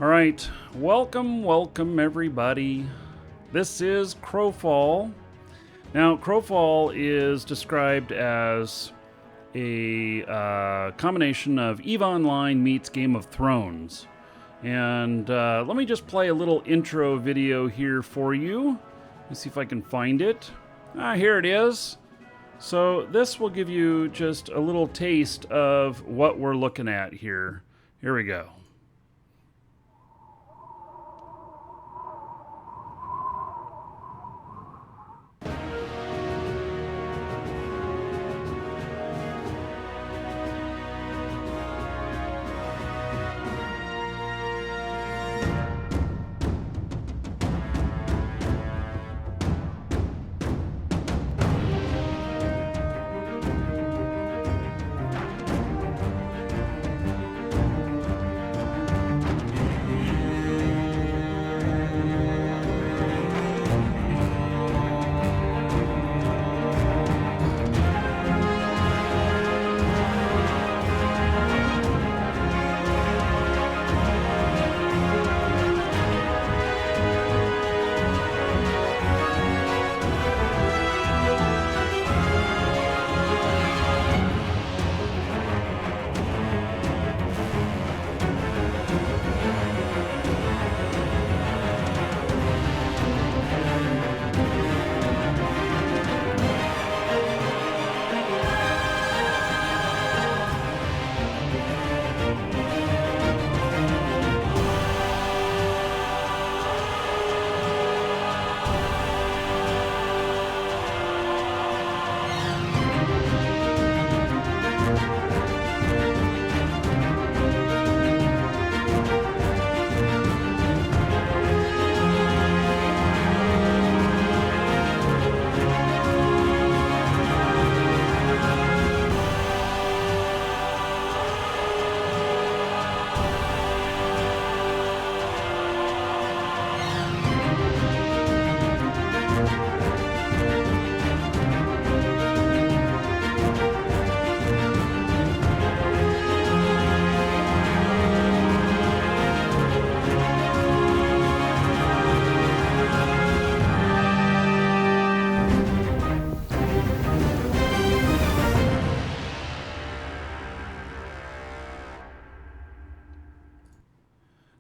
All right, welcome everybody. This is Crowfall. Now, Crowfall is described as a combination of EVE Online meets Game of Thrones. And let me just play a little intro video here for you. Let's see if I can find it. Here it is. So this will give you just a little taste of what we're looking at here. Here we go.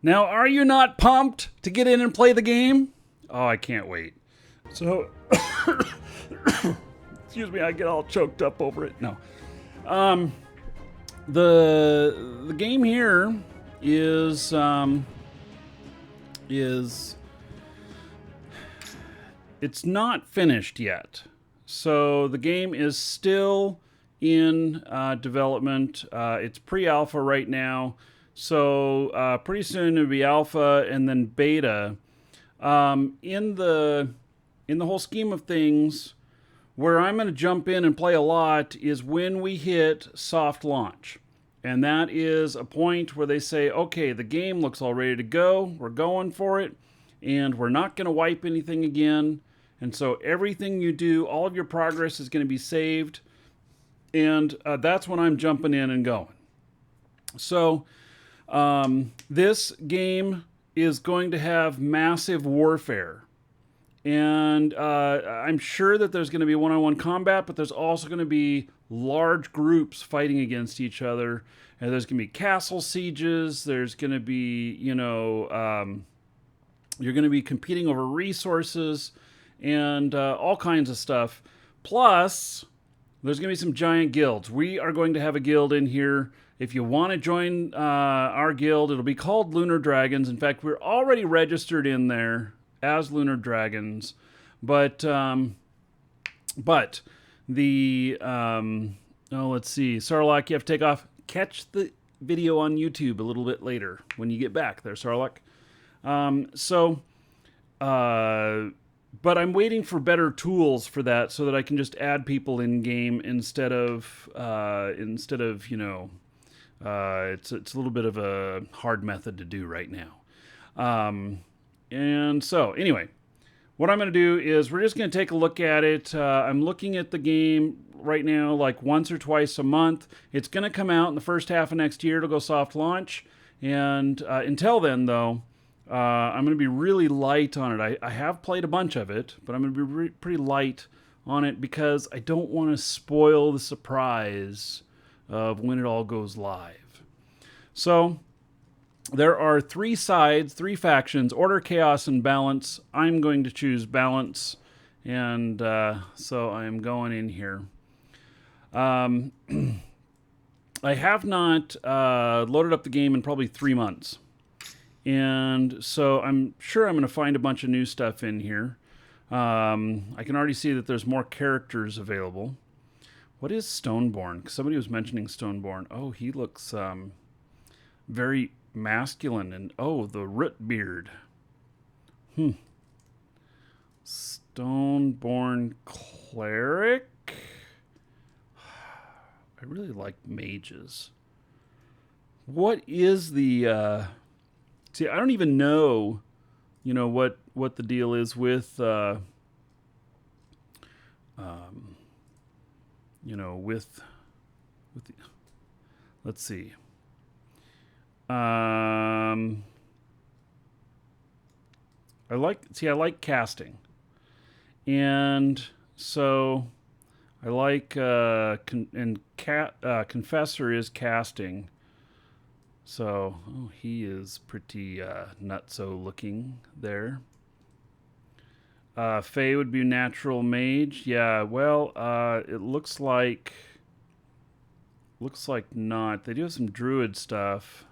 Now, are you not pumped to get in and play the game? Oh, I can't wait. So, excuse me, I get all choked up over it. No. The game here is it's not finished yet. So the game is still in development. It's pre-alpha right now. So pretty soon it'll be alpha and then beta. In the whole scheme of things, where I'm going to jump in and play a lot is when we hit soft launch. And that is a point where they say, okay, the game looks all ready to go. We're going for it. And we're not going to wipe anything again. And so everything you do, all of your progress is going to be saved. And that's when I'm jumping in and going. So this game is going to have massive warfare. And I'm sure that there's going to be one-on-one combat, but there's also going to be large groups fighting against each other. And there's going to be castle sieges. There's going to be, you're going to be competing over resources and all kinds of stuff. Plus, there's going to be some giant guilds. We are going to have a guild in here. If you want to join our guild, it'll be called Lunar Dragons. In fact, we're already registered in there as Lunar Dragons. But the, let's see. Sarlacc, you have to take off. Catch the video on YouTube a little bit later when you get back there, Sarlacc. But I'm waiting for better tools for that so that I can just add people in game instead of it's a little bit of a hard method to do right now. And so anyway, what I'm going to do is we're just going to take a look at it. I'm looking at the game right now like once or twice a month. It's going to come out in the first half of next year. It'll go soft launch. And until then, though, I'm going to be really light on it. I have played a bunch of it, but I'm going to be pretty light on it because I don't want to spoil the surprise of when it all goes live. So there are 3 sides, 3 factions: order, chaos, and balance. I'm going to choose balance, and so I'm going in here. I have not loaded up the game in probably 3 months. And so I'm sure I'm going to find a bunch of new stuff in here. I can already see that there's more characters available. What is Stoneborn? Somebody was mentioning Stoneborn. Oh, he looks very masculine. And oh, the root beard. Stoneborn cleric? I really like mages. What is the... See, I don't even know, what the deal is with, with the, let's see. I like casting. And so I like, Confessor is casting. So, he is pretty nutso looking there. Fae would be natural mage. Yeah, well, it looks like not. They do have some druid stuff.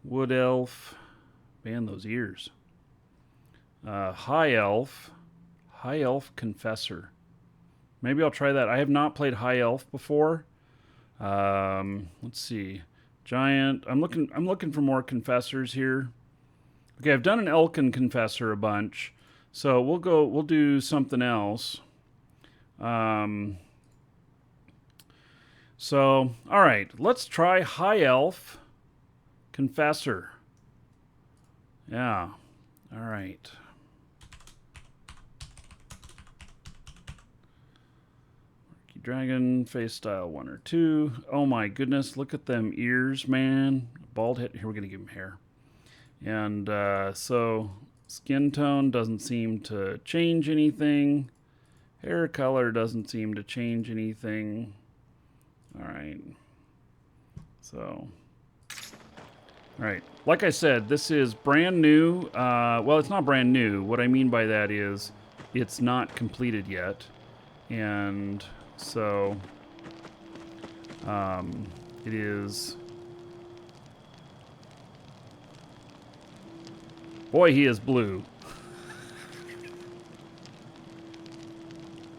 Wood elf. Man, those ears. High elf. High elf confessor. Maybe I'll try that. I have not played high elf before. Let's see. Giant. I'm looking for more confessors here. Okay, I've done an Elkin confessor a bunch, so we'll do something else. So all right, let's try high elf confessor. Yeah. All right. Dragon, face style 1 or 2. Oh my goodness, look at them ears, man. Bald head. Here, we're going to give him hair. And so skin tone doesn't seem to change anything. Hair color doesn't seem to change anything. All right. So, all right. Like I said, this is brand new. Well, it's not brand new. What I mean by that is it's not completed yet. And... so, it is... Boy, he is blue.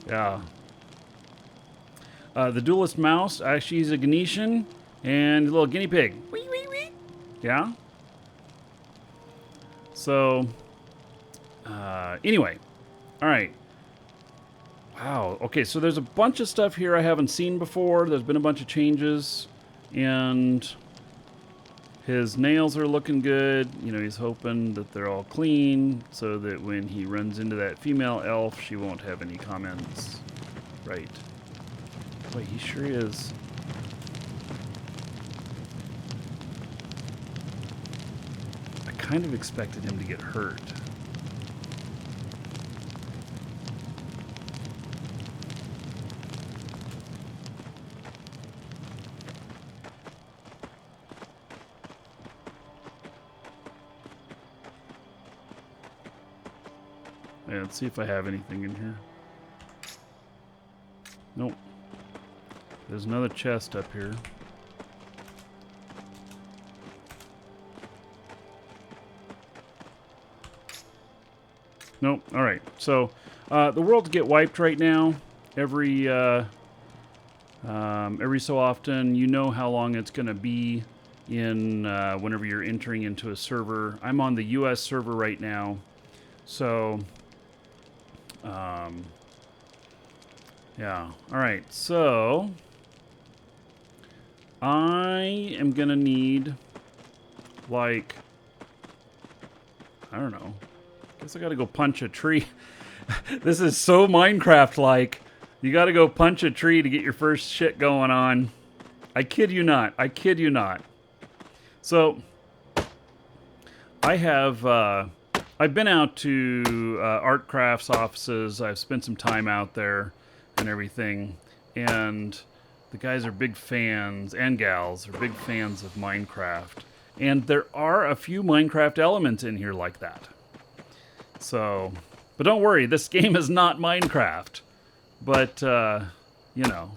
Yeah. The duelist mouse, actually he's a Ganetian, and a little guinea pig. Wee, wee, wee. Yeah? So, anyway. Alright. Wow. Okay, so there's a bunch of stuff here I haven't seen before. There's been a bunch of changes, and his nails are looking good. He's hoping that they're all clean so that when he runs into that female elf, she won't have any comments. Right. Wait, he sure is. I kind of expected him to get hurt. Yeah, let's see if I have anything in here. Nope. There's another chest up here. Nope. All right. So the worlds get wiped right now. Every so often, you know how long it's going to be in whenever you're entering into a server. I'm on the U.S. server right now, so yeah. All right. So I am going to need, like, I don't know. Guess I gotta go punch a tree. This is so Minecraft-like. You gotta go punch a tree to get your first shit going on. I kid you not. I kid you not. So I have I've been out to Art Crafts offices. I've spent some time out there and everything, and the guys are big fans, and gals are big fans of Minecraft. And there are a few Minecraft elements in here like that. So, but don't worry, this game is not Minecraft. But, you know.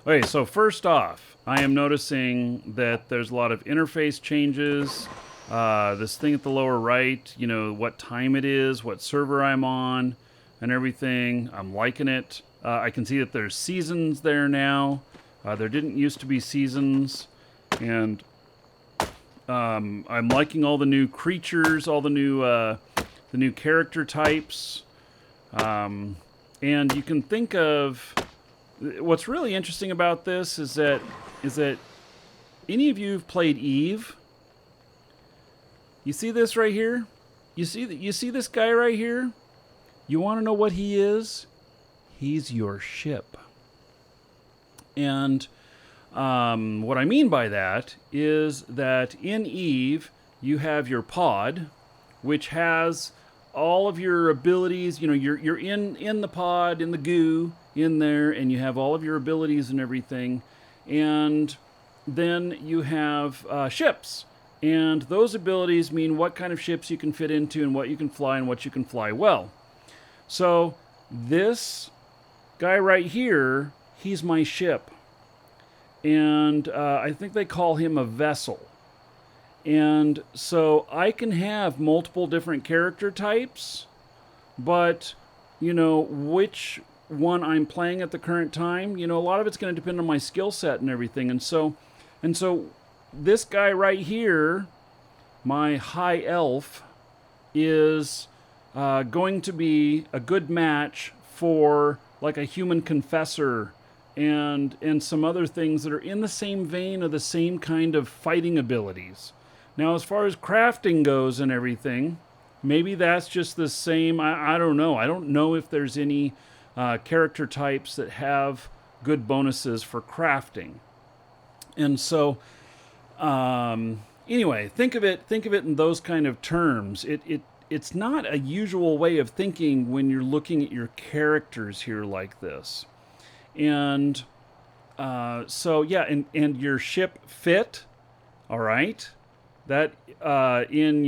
Okay, so first off, I am noticing that there's a lot of interface changes. This thing at the lower right, you know, what time it is, what server I'm on, and everything. I'm liking it. I can see that there's seasons there now. There didn't used to be seasons. And I'm liking all the new creatures, all the new character types. And you can think of... What's really interesting about this is that any of you have played Eve? You see this right here? You see this guy right here? You want to know what he is? He's your ship. And what I mean by that is that in Eve, you have your pod, which has all of your abilities. You know, you're in the pod, in the goo, in there, and you have all of your abilities and everything. And then you have ships. And those abilities mean what kind of ships you can fit into and what you can fly and what you can fly well. So this guy right here, he's my ship. And I think they call him a vessel. And so I can have multiple different character types, but, you know, which one I'm playing at the current time, you know, a lot of it's going to depend on my skill set and everything. And so this guy right here, my high elf, is going to be a good match for like a human confessor and some other things that are in the same vein of the same kind of fighting abilities. Now, as far as crafting goes and everything, maybe that's just the same. I don't know. I don't know if there's any character types that have good bonuses for crafting. And so, anyway, think of it in those kind of terms. It's not a usual way of thinking when you're looking at your characters here like this. And so, yeah, and your ship fit, all right? That in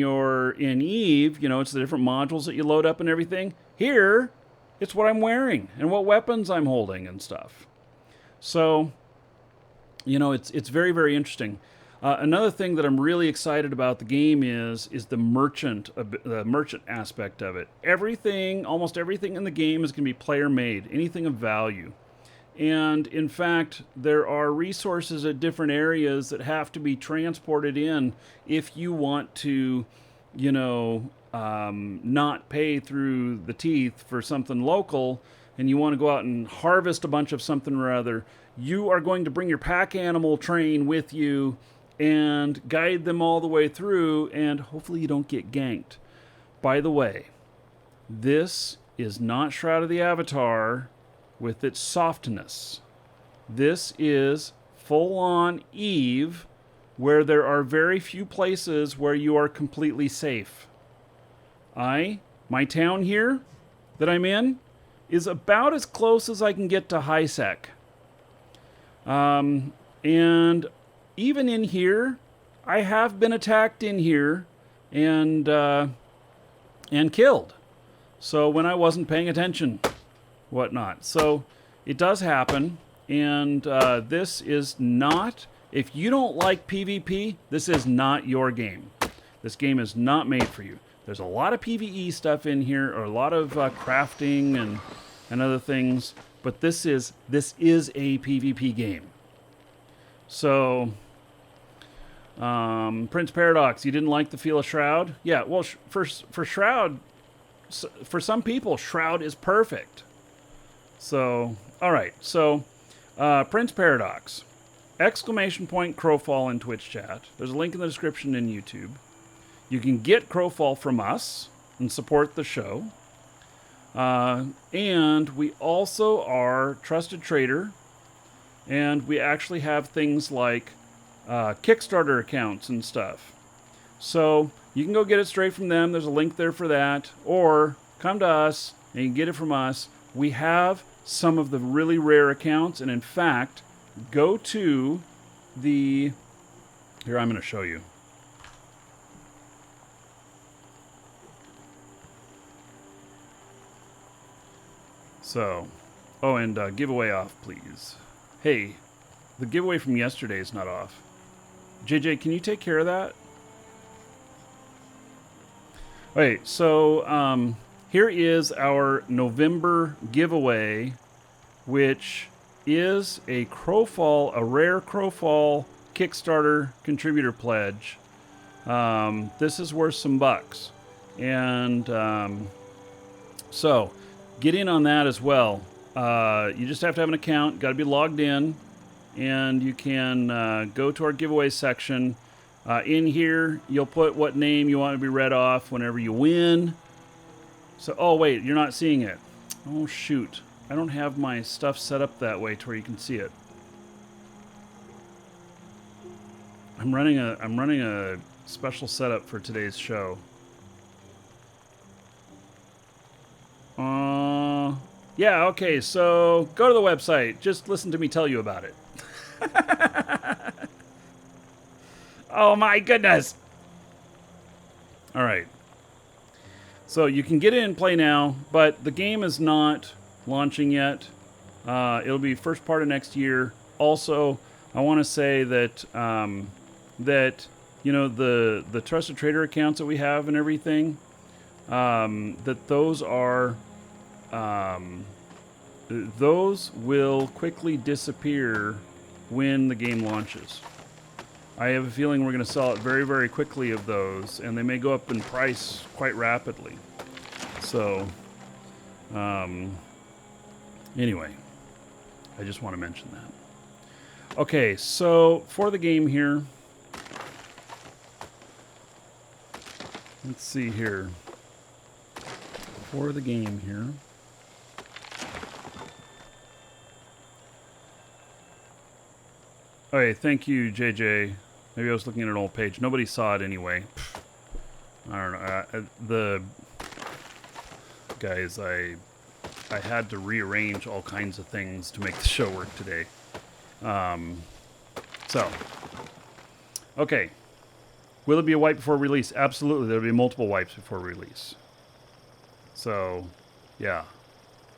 Eve, you know, it's the different modules that you load up and everything. Here, it's what I'm wearing and what weapons I'm holding and stuff. So, you know, it's very, very interesting. Another thing that I'm really excited about the game is the merchant aspect of it. Almost everything in the game is going to be player made, anything of value. And in fact, there are resources at different areas that have to be transported in if you want to, you know, not pay through the teeth for something local, and you want to go out and harvest a bunch of something or other. You are going to bring your pack animal train with you and guide them all the way through, and hopefully you don't get ganked. By the way, this is not Shroud of the Avatar with its softness. This is full-on Eve, where there are very few places where you are completely safe. My town here that I'm in is about as close as I can get to high sec. And even in here, I have been attacked in here and killed. So when I wasn't paying attention, whatnot. So it does happen, and this is not... If you don't like PvP, this is not your game. This game is not made for you. There's a lot of PvE stuff in here, or a lot of crafting and other things, but this is a PvP game. So, Prince Paradox, you didn't like the feel of Shroud? Yeah, well, for Shroud, for some people, Shroud is perfect. So, all right. So, Prince Paradox, !Crowfall in Twitch chat. There's a link in the description in YouTube. You can get Crowfall from us and support the show. And we also are Trusted Trader. And we actually have things like Kickstarter accounts and stuff. So you can go get it straight from them. There's a link there for that. Or come to us and you can get it from us. We have some of the really rare accounts. And in fact, go to the... Here, I'm going to show you. So, oh, and giveaway off, please. Hey, the giveaway from yesterday is not off. JJ, can you take care of that? Okay, so here is our November giveaway, which is a Crowfall, a rare Crowfall Kickstarter contributor pledge. This is worth some bucks. And so get in on that as well. You just have to have an account, got to be logged in, and you can go to our giveaway section. In here, you'll put what name you want to be read off whenever you win. So, oh wait, you're not seeing it. Oh shoot, I don't have my stuff set up that way to where you can see it. I'm running a special setup for today's show. Yeah, okay, so go to the website. Just listen to me tell you about it. Oh my goodness! All right. So you can get in and play now, but the game is not launching yet. It'll be first part of next year. Also, I want to say that that you know the trusted trader accounts that we have and everything, that those will quickly disappear when the game launches. I have a feeling we're going to sell it very, very quickly of those, and they may go up in price quite rapidly. So, anyway, I just want to mention that. Okay, so for the game here, let's see here. For the game here. Okay, thank you, JJ. Maybe I was looking at an old page. Nobody saw it anyway. I don't know. The guys, I had to rearrange all kinds of things to make the show work today. So, okay. Will it be a wipe before release? Absolutely. There'll be multiple wipes before release. So, yeah.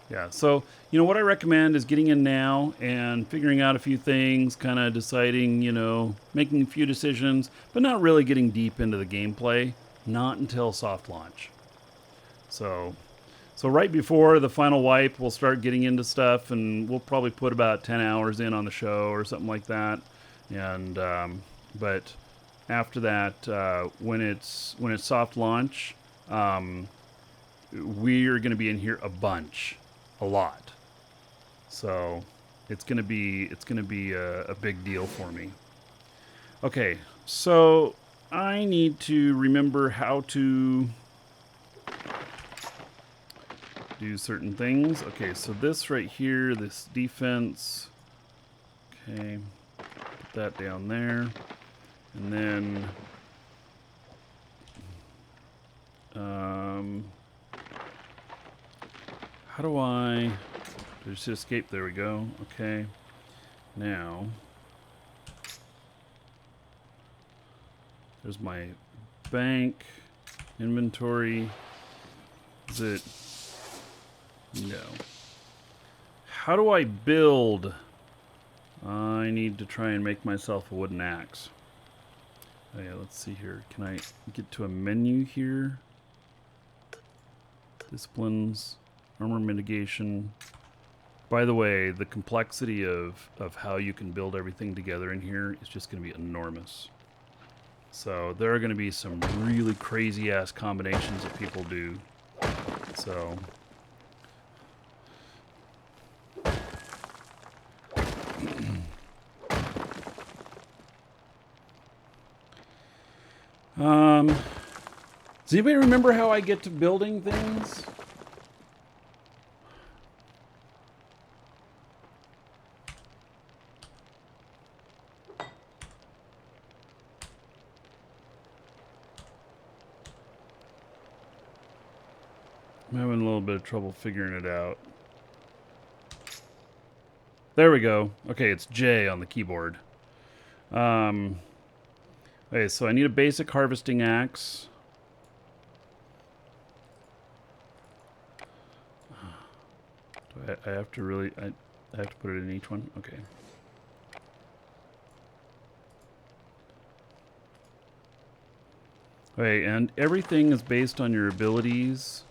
Yeah, so, you know, what I recommend is getting in now and figuring out a few things, kind of deciding, you know, making a few decisions, but not really getting deep into the gameplay, not until soft launch. So right before the final wipe, we'll start getting into stuff, and we'll probably put about 10 hours in on the show or something like that. And, but after that, when it's soft launch, we're going to be in here a lot. So it's gonna be a big deal for me. Okay, so I need to remember how to do certain things. Okay, so this right here, this defense. Okay, put that down there, and then how do I just escape? There we go. Okay. Now, there's my bank inventory. Is it? No. How do I build? I need to try and make myself a wooden axe. Oh yeah, let's see here. Can I get to a menu here? Disciplines. Armor mitigation. By the way, the complexity of how you can build everything together in here is just going to be enormous. So there are going to be some really crazy ass combinations that people do. So does anybody remember how I get to building things? I'm having a little bit of trouble figuring it out. There we go. Okay, it's J on the keyboard. Okay, so I need a basic harvesting axe. I have to really... I have to put it in each one? Okay. Okay, and everything is based on your abilities.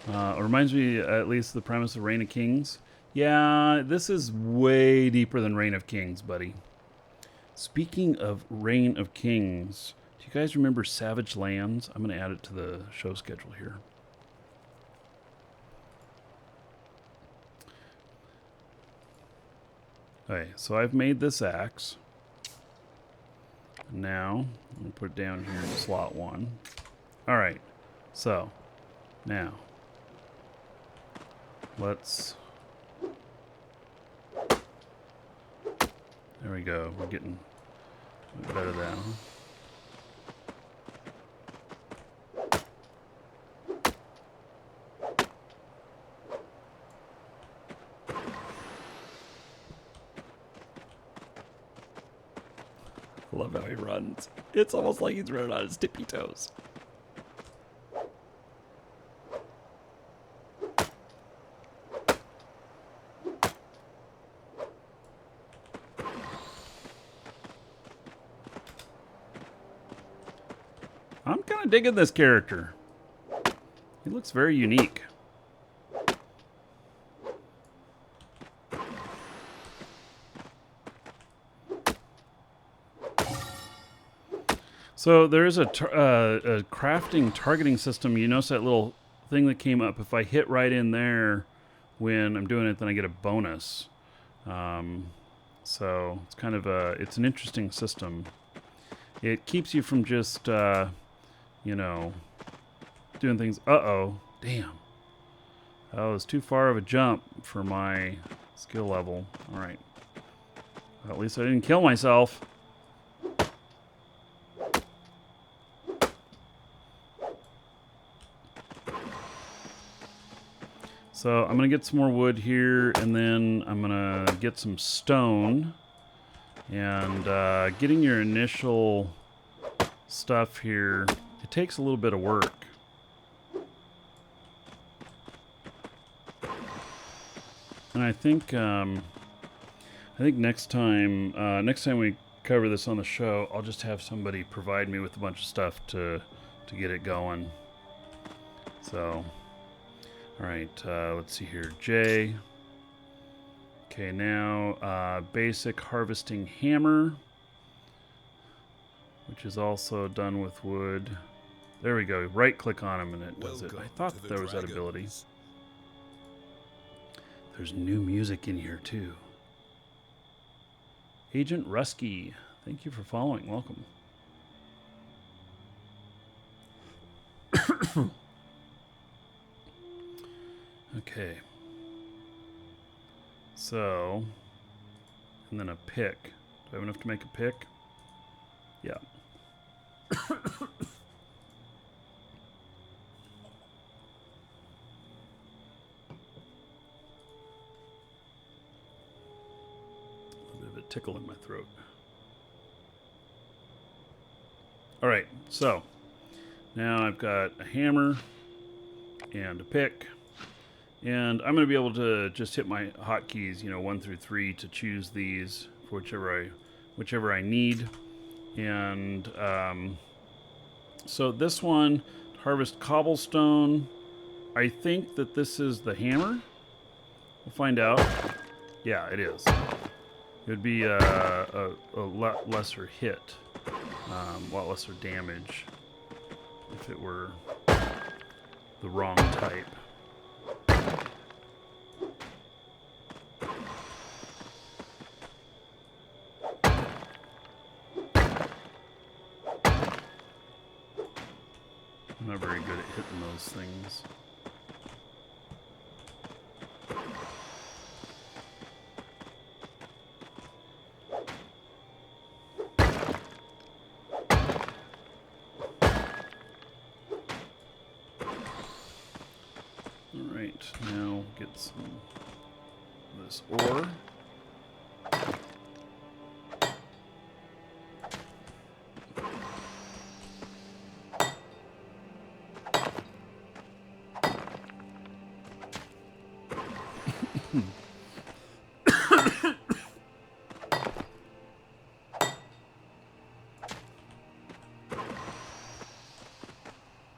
It reminds me, at least, of the premise of Reign of Kings. Yeah, this is way deeper than Reign of Kings, buddy. Speaking of Reign of Kings, do you guys remember Savage Lands? I'm going to add it to the show schedule here. Okay, so I've made this axe. Now, I'm going to put it down here in slot 1. Alright, so, now, let's... There we go, we're getting better now. I love how he runs. It's almost like he's running on his tippy toes. I'm kind of digging this character. He looks very unique. So there's a crafting targeting system. You notice that little thing that came up. If I hit right in there when I'm doing it, then I get a bonus. So it's kind of it's an interesting system. It keeps you from just, you know, doing things. Uh-oh. Damn. That was too far of a jump for my skill level. All right. Well, at least I didn't kill myself. So I'm going to get some more wood here, and then I'm going to get some stone. And getting your initial stuff here, it takes a little bit of work. And I think next time we cover this on the show, I'll just have somebody provide me with a bunch of stuff to get it going. So, all right, let's see here, J. Okay, now basic harvesting hammer, which is also done with wood. There we go. Right click on him and it does it. I thought there was that ability. There's new music in here too. Agent Rusky, thank you for following. Welcome. Okay. So, and then a pick. Do I have enough to make a pick? Yeah. A little bit of a tickle in my throat. All right, so now I've got a hammer and a pick. And I'm going to be able to just hit my hotkeys, 1 through 3 to choose these for whichever I need. And so this one, harvest cobblestone. I think that this is the hammer. We'll find out. Yeah, it is. It would be a lot lesser hit, a lot lesser damage if it were the wrong type. I'm not very good at hitting those things. Now get some of this ore.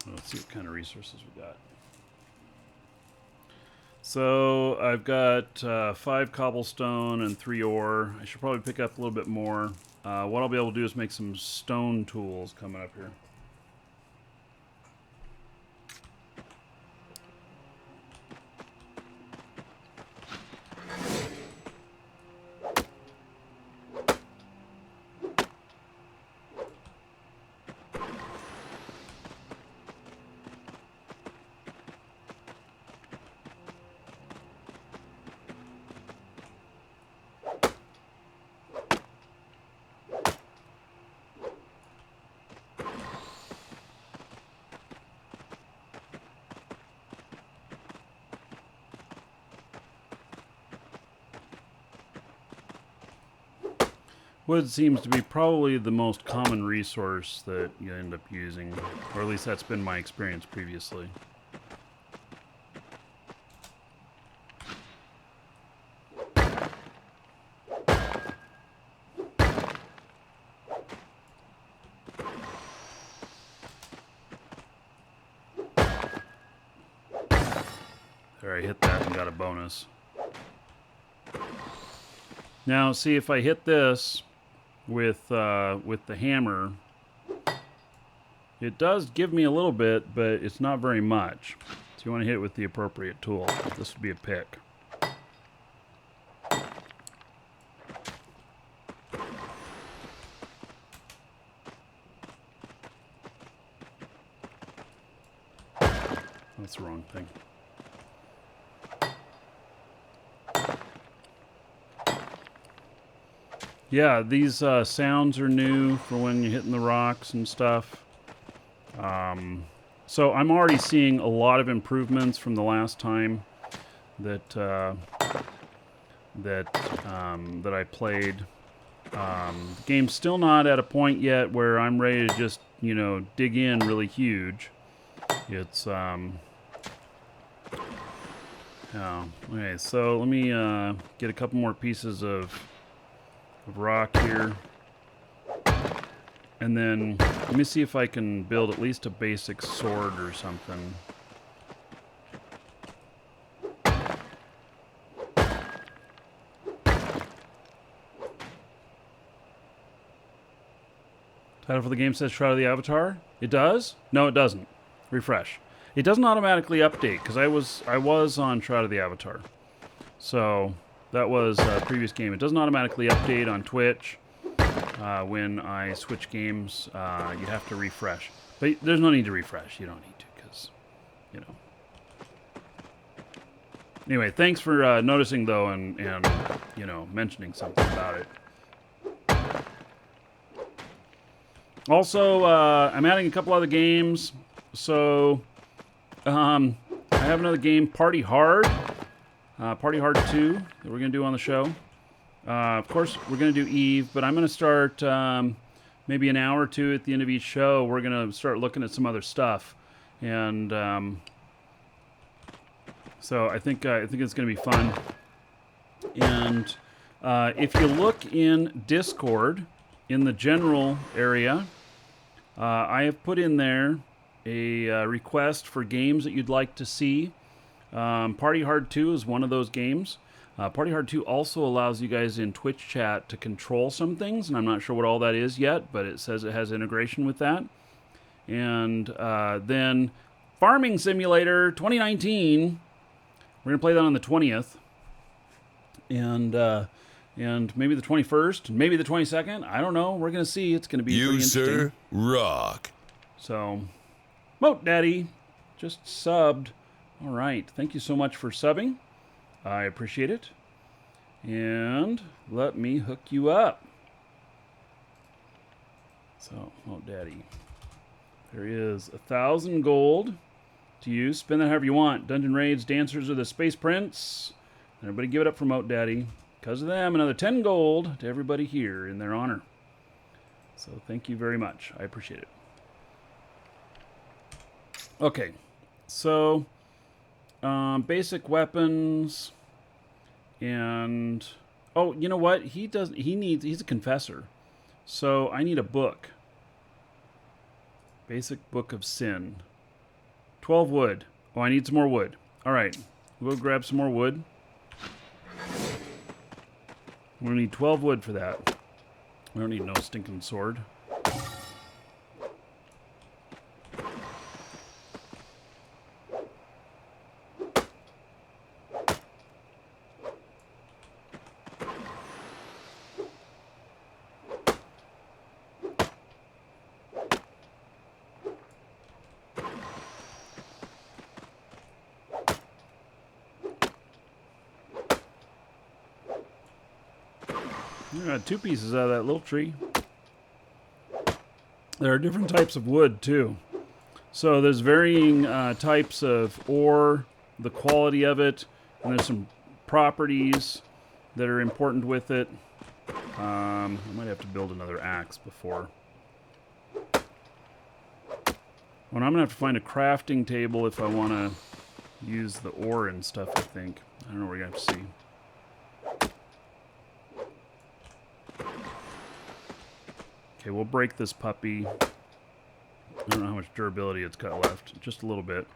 Let's see what kind of resources we got. So I've got 5 cobblestone and 3 ore. I should probably pick up a little bit more. What I'll be able to do is make some stone tools coming up here. Wood seems to be probably the most common resource that you end up using, or at least that's been my experience previously. There, I hit that and got a bonus. Now, see if I hit this with the hammer, it does give me a little bit, but it's not very much. So you want to hit it with the appropriate tool. This would be a pick. That's the wrong thing. Yeah, these sounds are new for when you're hitting the rocks and stuff. So I'm already seeing a lot of improvements from the last time that I played. The game's still not at a point yet where I'm ready to just, you know, dig in really huge. It's yeah. Okay, so let me get a couple more pieces of rock here, and then let me see if I can build at least a basic sword or something. Title for the game says Shroud of the Avatar. It does? No, it doesn't. Refresh. It doesn't automatically update because I was on Shroud of the Avatar, so that was a previous game. It doesn't automatically update on Twitch. When I switch games, you have to refresh. But there's no need to refresh. You don't need to because, you know. Anyway, thanks for noticing, though, and you know, mentioning something about it. Also, I'm adding a couple other games. So, I have another game, Party Hard. Party Hard 2 that we're going to do on the show. Of course, we're going to do Eve, but I'm going to start maybe an hour or two at the end of each show. We're going to start looking at some other stuff. And so I think it's going to be fun. And if you look in Discord, in the general area, I have put in there a request for games that you'd like to see. Party Hard 2 is one of those games. Party Hard 2 also allows you guys in Twitch chat to control some things, and I'm not sure what all that is yet, but it says it has integration with that. And then Farming Simulator 2019, we're going to play that on the 20th. And maybe the 21st, maybe the 22nd. I don't know. We're going to see. It's going to be pretty interesting. Sir, rock. So, Moat Daddy just subbed. All right. Thank you so much for subbing. I appreciate it. And let me hook you up. So, Moat Daddy. There is 1,000 gold to you. Spin that however you want. Dungeon Raids, Dancers, or the Space Prince. Everybody give it up for Moat Daddy. Because of them, another 10 gold to everybody here in their honor. So thank you very much. I appreciate it. Okay, so basic weapons and oh, you know what? He's a confessor. So I need a book. Basic Book of Sin. 12 wood. Oh, I need some more wood. All right, we'll grab some more wood. We're gonna need 12 wood for that. We don't need no stinking sword. I got 2 pieces out of that little tree. There are different types of wood too. So there's varying types of ore, the quality of it, and there's some properties that are important with it. I might have to build another axe before. Well, I'm going to have to find a crafting table if I want to use the ore and stuff, I think. I don't know, we're going to have to see. Okay, we'll break this puppy. I don't know how much durability it's got left. Just a little bit.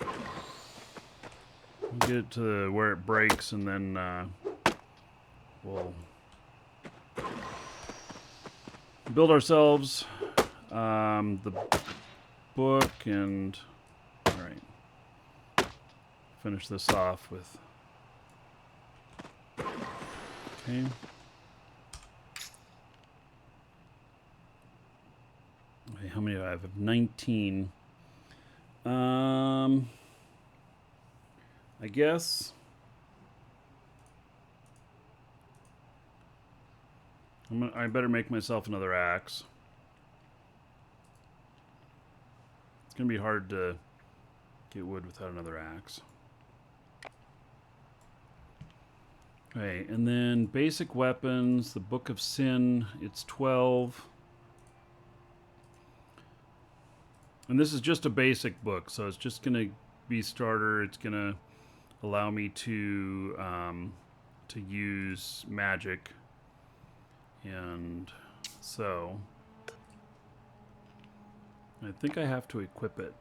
We'll get it to where it breaks, and then we'll build ourselves the book, and alright. Finish this off with... Okay. Okay, how many do I have? 19. I guess I better make myself another axe. It's gonna be hard to get wood without another axe. Okay, and then basic weapons, the Book of Sin, it's 12. And this is just a basic book, so it's just going to be starter. It's going to allow me to use magic. And so I think I have to equip it.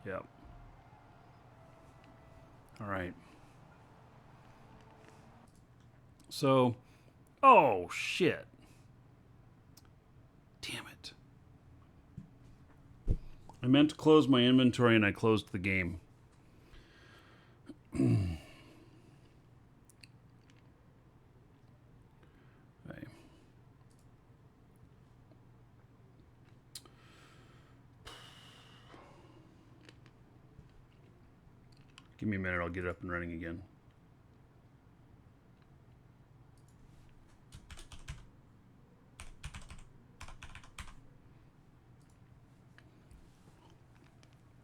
Yep. All right. So, oh shit. Damn it. I meant to close my inventory and I closed the game. Okay. Give me a minute, I'll get it up and running again.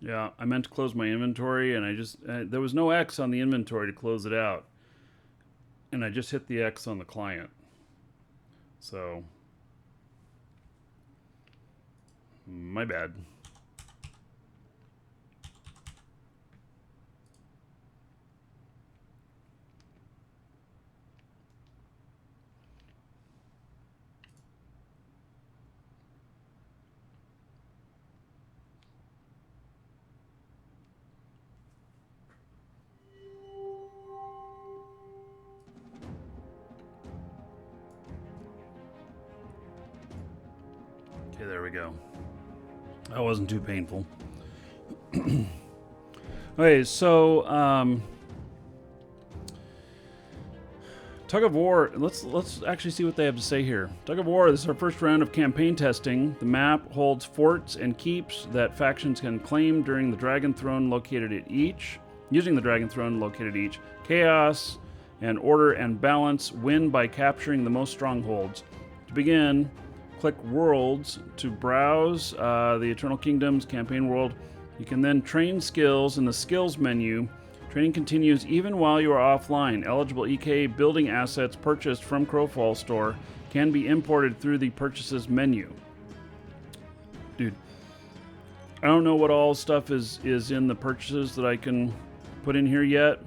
Yeah, I meant to close my inventory, and I just... there was no X on the inventory to close it out. And I just hit the X on the client. So... my bad. Okay, there we go. That wasn't too painful. Okay, so Tug of War. Let's actually see what they have to say here. Tug of War. This is our first round of campaign testing. The map holds forts and keeps that factions can claim during the Dragon Throne located at each. Using the Dragon Throne located at each. Chaos and order and balance win by capturing the most strongholds. To begin, click Worlds to browse the Eternal Kingdoms campaign world. You can then train skills in the skills menu. Training continues even while you are offline. Eligible EK building assets purchased from Crowfall store can be imported through the purchases menu. Dude, I don't know what all stuff is in the purchases that I can put in here yet.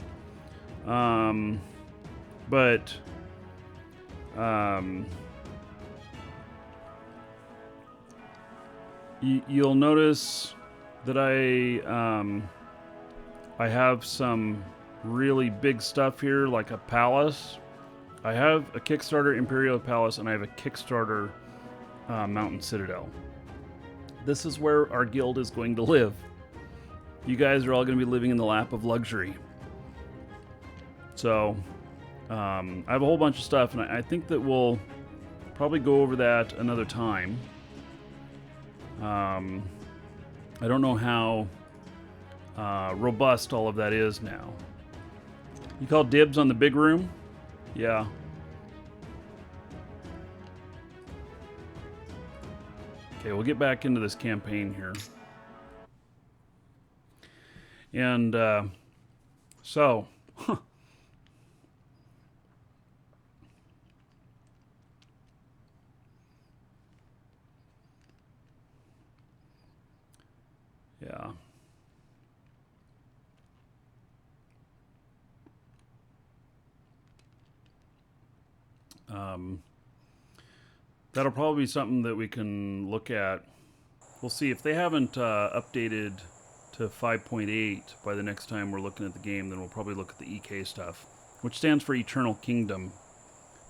You'll notice that I have some really big stuff here, like a palace. I have a Kickstarter Imperial Palace, and I have a Kickstarter Mountain Citadel. This is where our guild is going to live. You guys are all going to be living in the lap of luxury. So, I have a whole bunch of stuff, and I think that we'll probably go over that another time. I don't know how robust all of that is now. You call dibs on the big room? Yeah. Okay, we'll get back into this campaign here. And so, yeah. That'll probably be something that we can look at. We'll see if they haven't updated to 5.8 by the next time we're looking at the game, then we'll probably look at the EK stuff, which stands for Eternal Kingdom.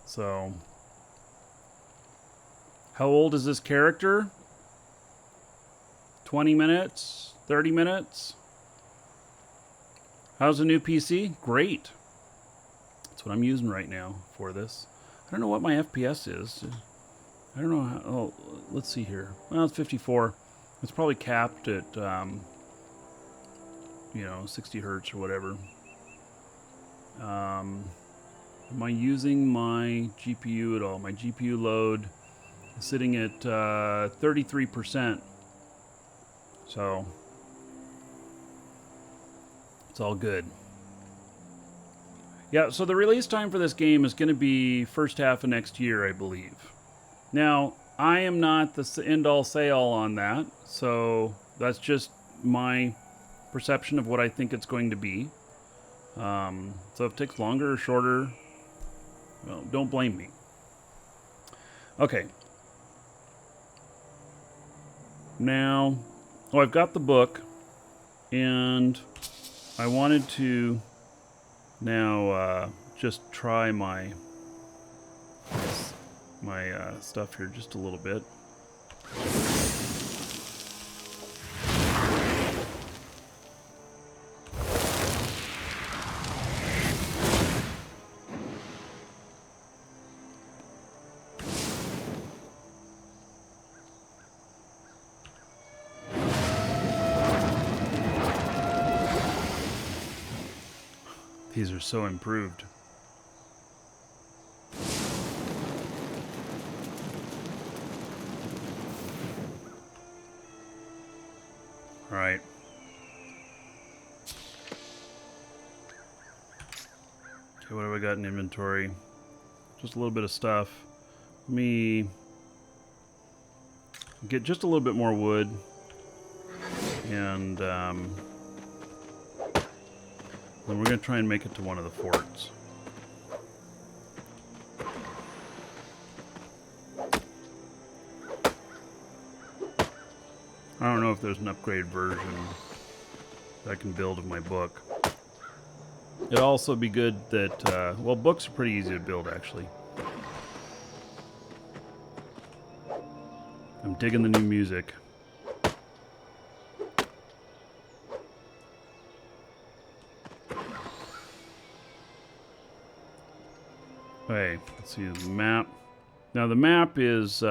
So, how old is this character? 20 minutes? 30 minutes? How's the new PC? Great. That's what I'm using right now for this. I don't know what my FPS is. I don't know how, oh, let's see here. Well, it's 54. It's probably capped at, 60 hertz or whatever. Am I using my GPU at all? My GPU load is sitting at 33%. So, it's all good. Yeah, so the release time for this game is going to be first half of next year, I believe. Now, I am not the end-all, say-all on that, so that's just my perception of what I think it's going to be. So if it takes longer or shorter, well, don't blame me. Okay. Now, I've got the book, and I wanted to now just try my stuff here just a little bit. These are so improved. All right. Okay, what have I got in inventory? Just a little bit of stuff. Let me get just a little bit more wood. And then we're going to try and make it to one of the forts. I don't know if there's an upgraded version that I can build of my book. It'd also be good that, well, books are pretty easy to build, actually. I'm digging the new music. Okay, let's see the map. Now the map is,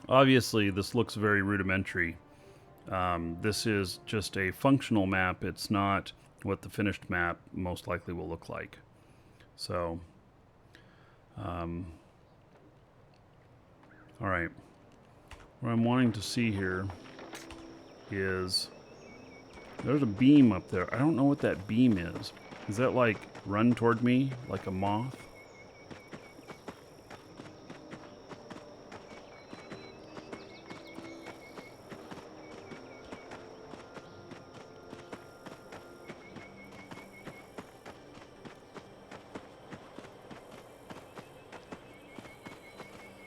obviously this looks very rudimentary. This is just a functional map. It's not what the finished map most likely will look like. So, all right. What I'm wanting to see here is There's a beam up there. I don't know what that beam is. Is that like run toward me like a moth?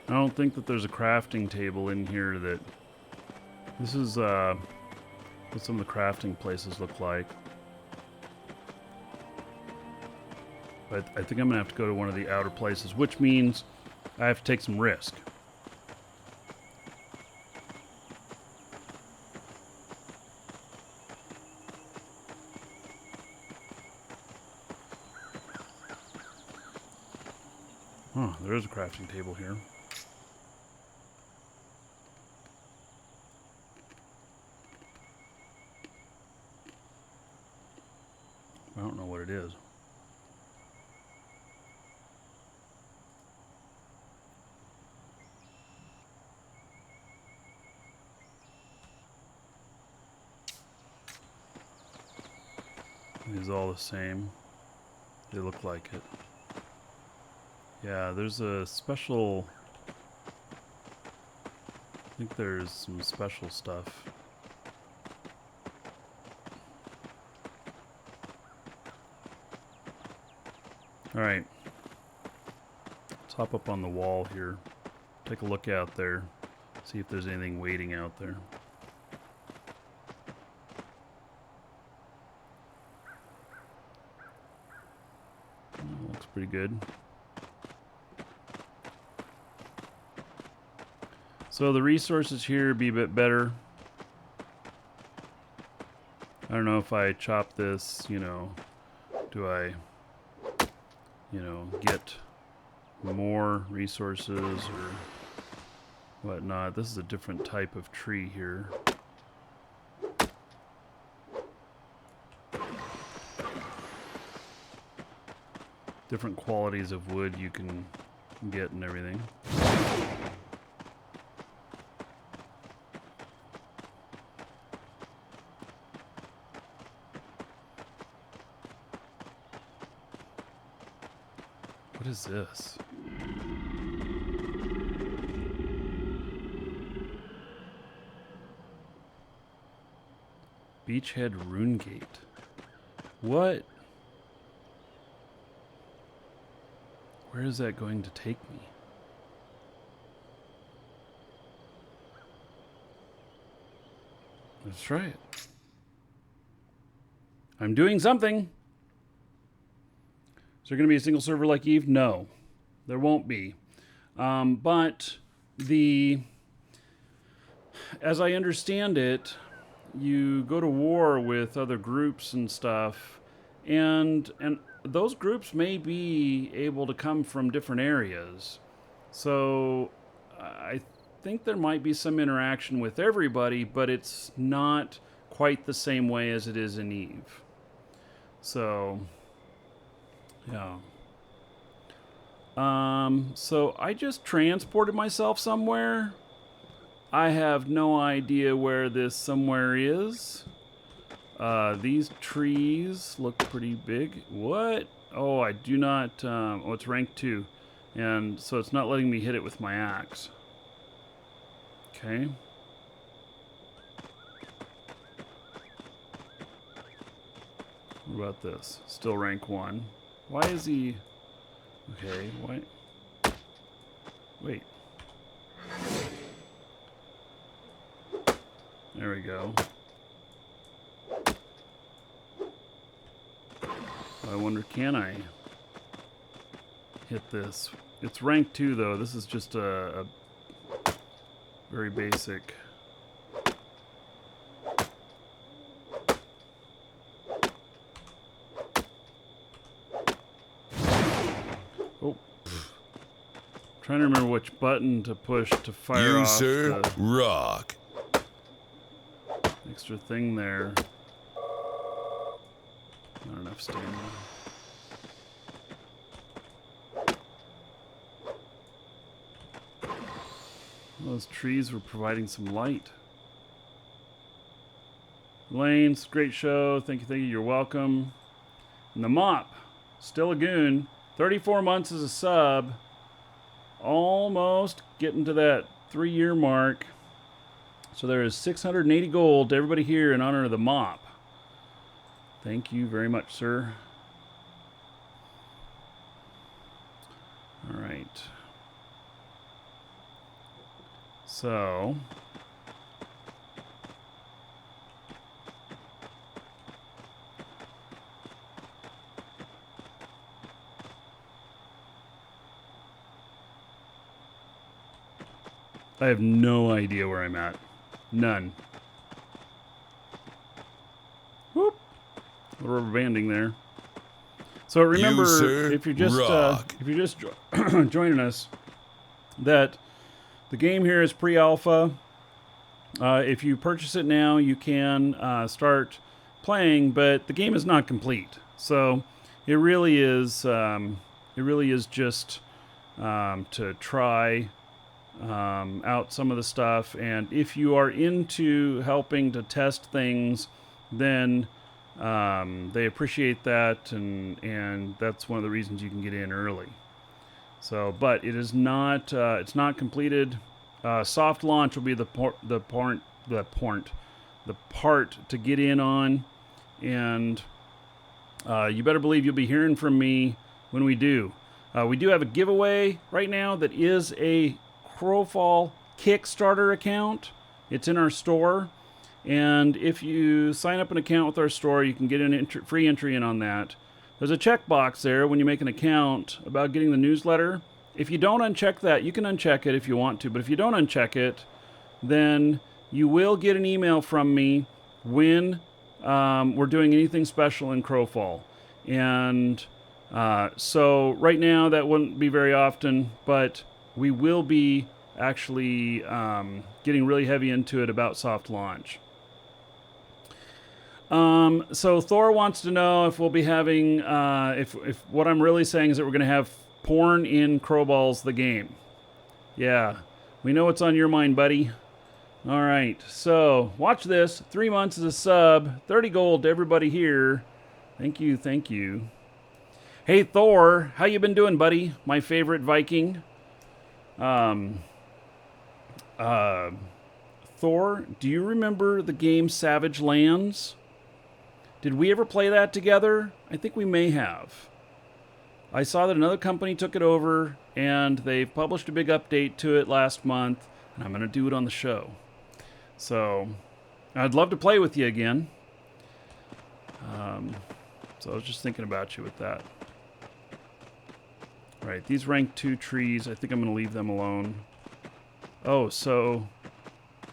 I don't think that there's a crafting table in here that... This is what some of the crafting places look like. But I think I'm going to have to go to one of the outer places, which means I have to take some risk. Oh, there is a crafting table here. I don't know what it is. These are all the same. They look like it. Yeah, there's a special... I think there's some special stuff. Alright. Let's hop up on the wall here. Take a look out there. See if there's anything waiting out there. Looks pretty good. So the resources here be a bit better. I don't know if I chop this, you know, do I, you know, get more resources or whatnot. This is a different type of tree here. Different qualities of wood you can get and everything. What is this? Beachhead Rune Gate. What? Where is that going to take me? Let's try it. I'm doing something. Is there going to be a single server like Eve? No, there won't be. But as I understand it, you go to war with other groups and stuff, and those groups may be able to come from different areas. So I think there might be some interaction with everybody, but it's not quite the same way as it is in Eve. So, yeah. So I just transported myself somewhere. I have no idea where this somewhere is. These trees look pretty big. What? Oh, I do not... oh, it's rank 2. And so it's not letting me hit it with my axe. Okay. What about this? Still rank 1. Why is he... Okay, why... Wait. There we go. I wonder, can I hit this? It's rank 2 though. This is just a very basic. Oh, trying to remember which button to push to fire off the rock. Extra thing there. Not enough stamina. Those trees were providing some light. Lane's great show. Thank you. You're welcome. And the Mop, still a goon. 34 months as a sub. Almost getting to that 3-year mark. So there is 680 gold to everybody here in honor of the Mop. Thank you very much, sir. All right. So I have no idea where I'm at. None. Whoop. A little rubber banding there. So remember, if you're just joining us, that the game here is pre-alpha. If you purchase it now, you can start playing, but the game is not complete. So it really is just to try out some of the stuff. And if you are into helping to test things, then they appreciate that, and that's one of the reasons you can get in early. So, but it is not. It's not completed. Soft launch will be the part to get in on, and you better believe you'll be hearing from me when we do. We do have a giveaway right now that is a Crowfall Kickstarter account. It's in our store, and if you sign up an account with our store, you can get an free entry in on that. There's a checkbox there when you make an account about getting the newsletter. If you don't uncheck that, you can uncheck it if you want to, but if you don't uncheck it, then you will get an email from me when we're doing anything special in Crowfall. And so right now that wouldn't be very often, but we will be actually getting really heavy into it about soft launch. So Thor wants to know if we'll be having, if what I'm really saying is that we're going to have porn in Crowballs the game. Yeah, we know what's on your mind, buddy. All right, so watch this. 3 months as a sub, 30 gold to everybody here. Thank you, thank you. Hey Thor, how you been doing, buddy? My favorite Viking. Thor, do you remember the game Savage Lands? Did we ever play that together? I think we may have. I saw that another company took it over, and they've published a big update to it last month, and I'm going to do it on the show. So, I'd love to play with you again. So I was just thinking about you with that. All right, these rank 2 trees, I think I'm going to leave them alone. Oh, so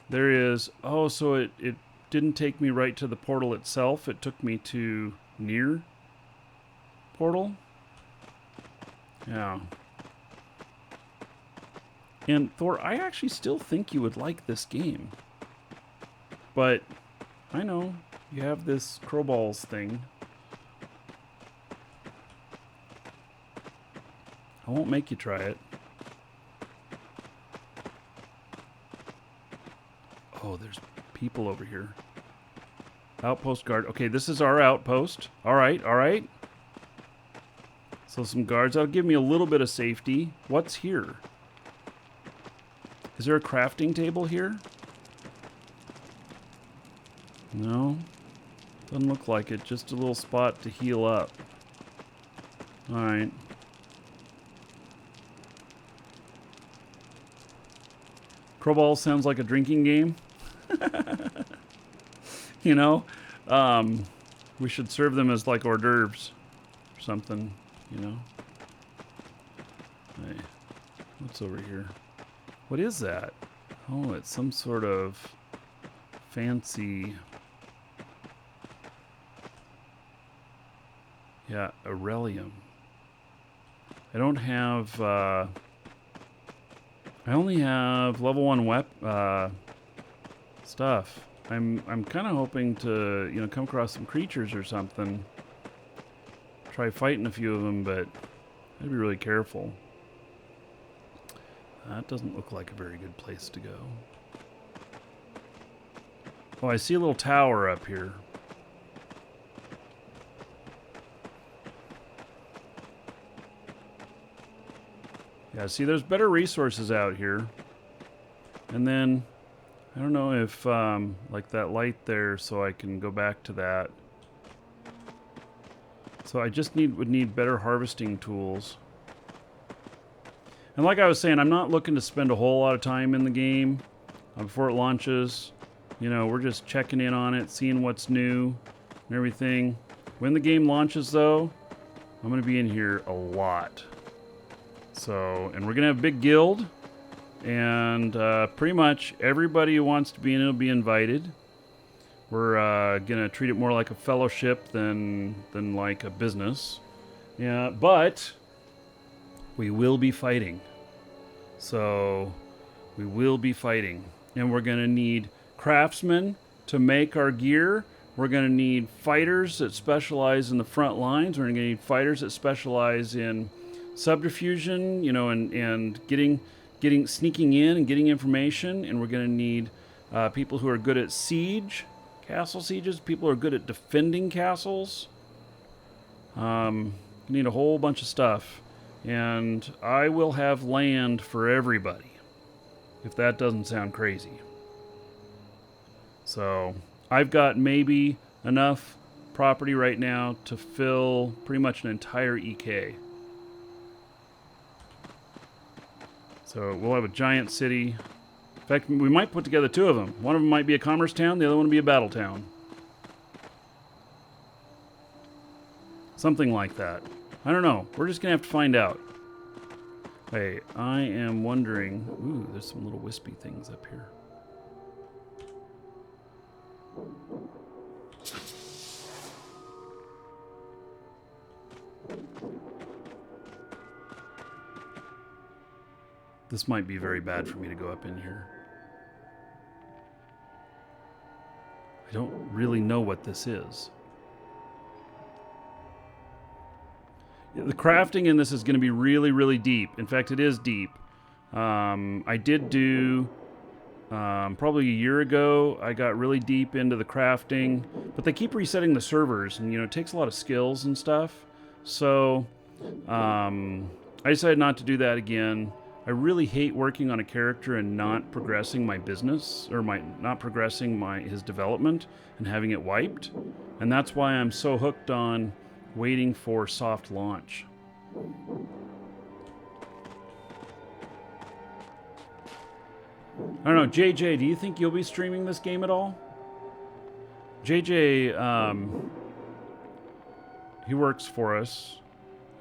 there is... Oh, so it didn't take me right to the portal itself. It took me to near portal. Yeah. And Thor, I actually still think you would like this game. But I know you have this Crowballs thing. I won't make you try it. Oh, there's people over here. Outpost guard. Okay, this is our outpost. All right, all right. So some guards. That'll give me a little bit of safety. What's here? Is there a crafting table here? No. Doesn't look like it. Just a little spot to heal up. All right. Crowball sounds like a drinking game. You know, we should serve them as like hors d'oeuvres or something, you know. Hey, what's over here? What is that? Oh, it's some sort of fancy... Yeah, Aurelium. I don't have... I only have level 1 stuff. I'm kind of hoping to, you know, come across some creatures or something. Try fighting a few of them, but I'd be really careful. That doesn't look like a very good place to go. Oh, I see a little tower up here. Yeah, see, there's better resources out here. And then, I don't know if, like that light there, so I can go back to that. So I just would need better harvesting tools. And like I was saying, I'm not looking to spend a whole lot of time in the game before it launches. You know, we're just checking in on it, seeing what's new and everything. When the game launches, though, I'm going to be in here a lot. So, and we're going to have a big guild. And pretty much everybody who wants to be in it will be invited. We're going to treat it more like a fellowship than like a business. Yeah, but we will be fighting. So we will be fighting. And we're going to need craftsmen to make our gear. We're going to need fighters that specialize in the front lines. We're going to need fighters that specialize in subterfusion, you know, and sneaking in and getting information. And we're going to need people who are good at castle sieges, people who are good at defending castles. We need a whole bunch of stuff. And I will have land for everybody, if that doesn't sound crazy. So I've got maybe enough property right now to fill pretty much an entire EK. So we'll have a giant city. In fact, we might put together two of them. One of them might be a commerce town, the other one will be a battle town. Something like that. I don't know. We're just going to have to find out. Hey, I am wondering... Ooh, there's some little wispy things up here. This might be very bad for me to go up in here. I don't really know what this is. The crafting in this is going to be really, really deep. In fact, it is deep. I did do... probably a year ago, I got really deep into the crafting, but they keep resetting the servers, and you know, it takes a lot of skills and stuff. So, I decided not to do that again. I really hate working on a character and not progressing my business, or not progressing his development and having it wiped. And that's why I'm so hooked on waiting for soft launch. I don't know, JJ, do you think you'll be streaming this game at all? JJ, he works for us,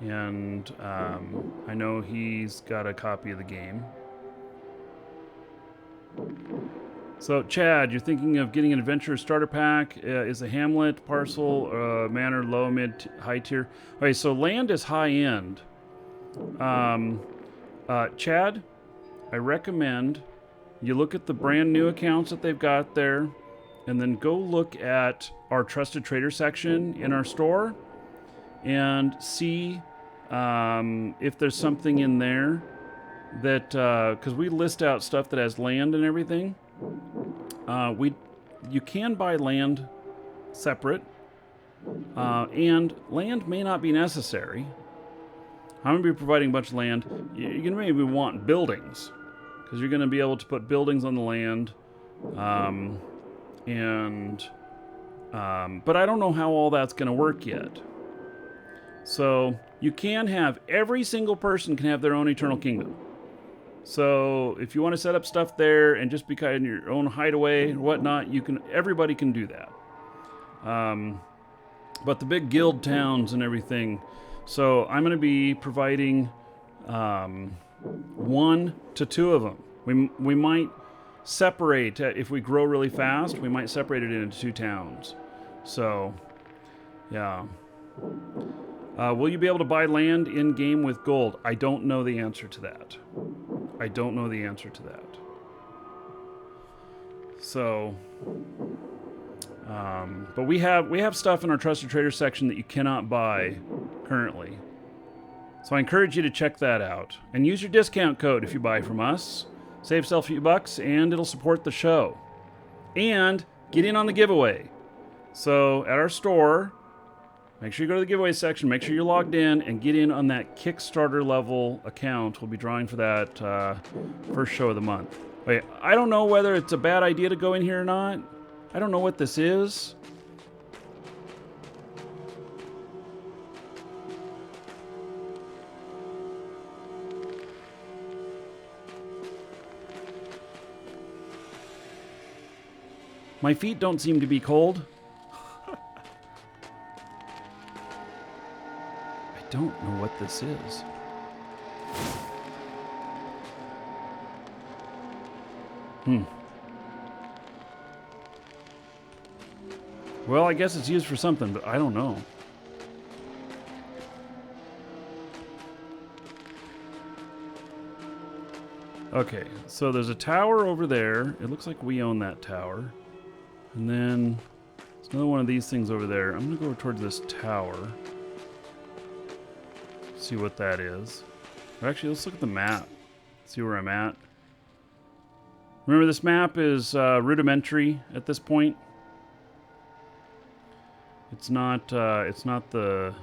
and I know he's got a copy of the game. So, Chad, you're thinking of getting an adventure starter pack. Is a hamlet, parcel, manor, low, mid, high tier? Okay, so land is high end. Chad, I recommend you look at the brand new accounts that they've got there, and then go look at our Trusted Trader section in our store and see if there's something in there that, because we list out stuff that has land and everything. You can buy land separate, and land may not be necessary. I'm going to be providing a bunch of land. You're going to maybe want buildings, because you're going to be able to put buildings on the land, but I don't know how all that's going to work yet. So you can have, every single person can have their own eternal kingdom. So if you want to set up stuff there and just be kind of your own hideaway and whatnot, everybody can do that. But the big guild towns and everything, so I'm going to be providing 1 to 2 of them. We might separate, if we grow really fast, we might separate it into 2 towns. So, yeah. Will you be able to buy land in-game with gold? I don't know the answer to that. I don't know the answer to that. So, but we have stuff in our Trusted Trader section that you cannot buy currently. So I encourage you to check that out. And use your discount code if you buy from us. Save yourself a few bucks, and it'll support the show. And get in on the giveaway. So at our store, make sure you go to the giveaway section, make sure you're logged in, and get in on that Kickstarter level account. We'll be drawing for that first show of the month. Wait, I don't know whether it's a bad idea to go in here or not. I don't know what this is. My feet don't seem to be cold. I don't know what this is. Well, I guess it's used for something, but I don't know. Okay, so there's a tower over there. It looks like we own that tower. And then there's another one of these things over there. I'm going to go towards this tower. See what that is. Or actually, let's look at the map. See where I'm at. Remember, this map is rudimentary at this point. It's not the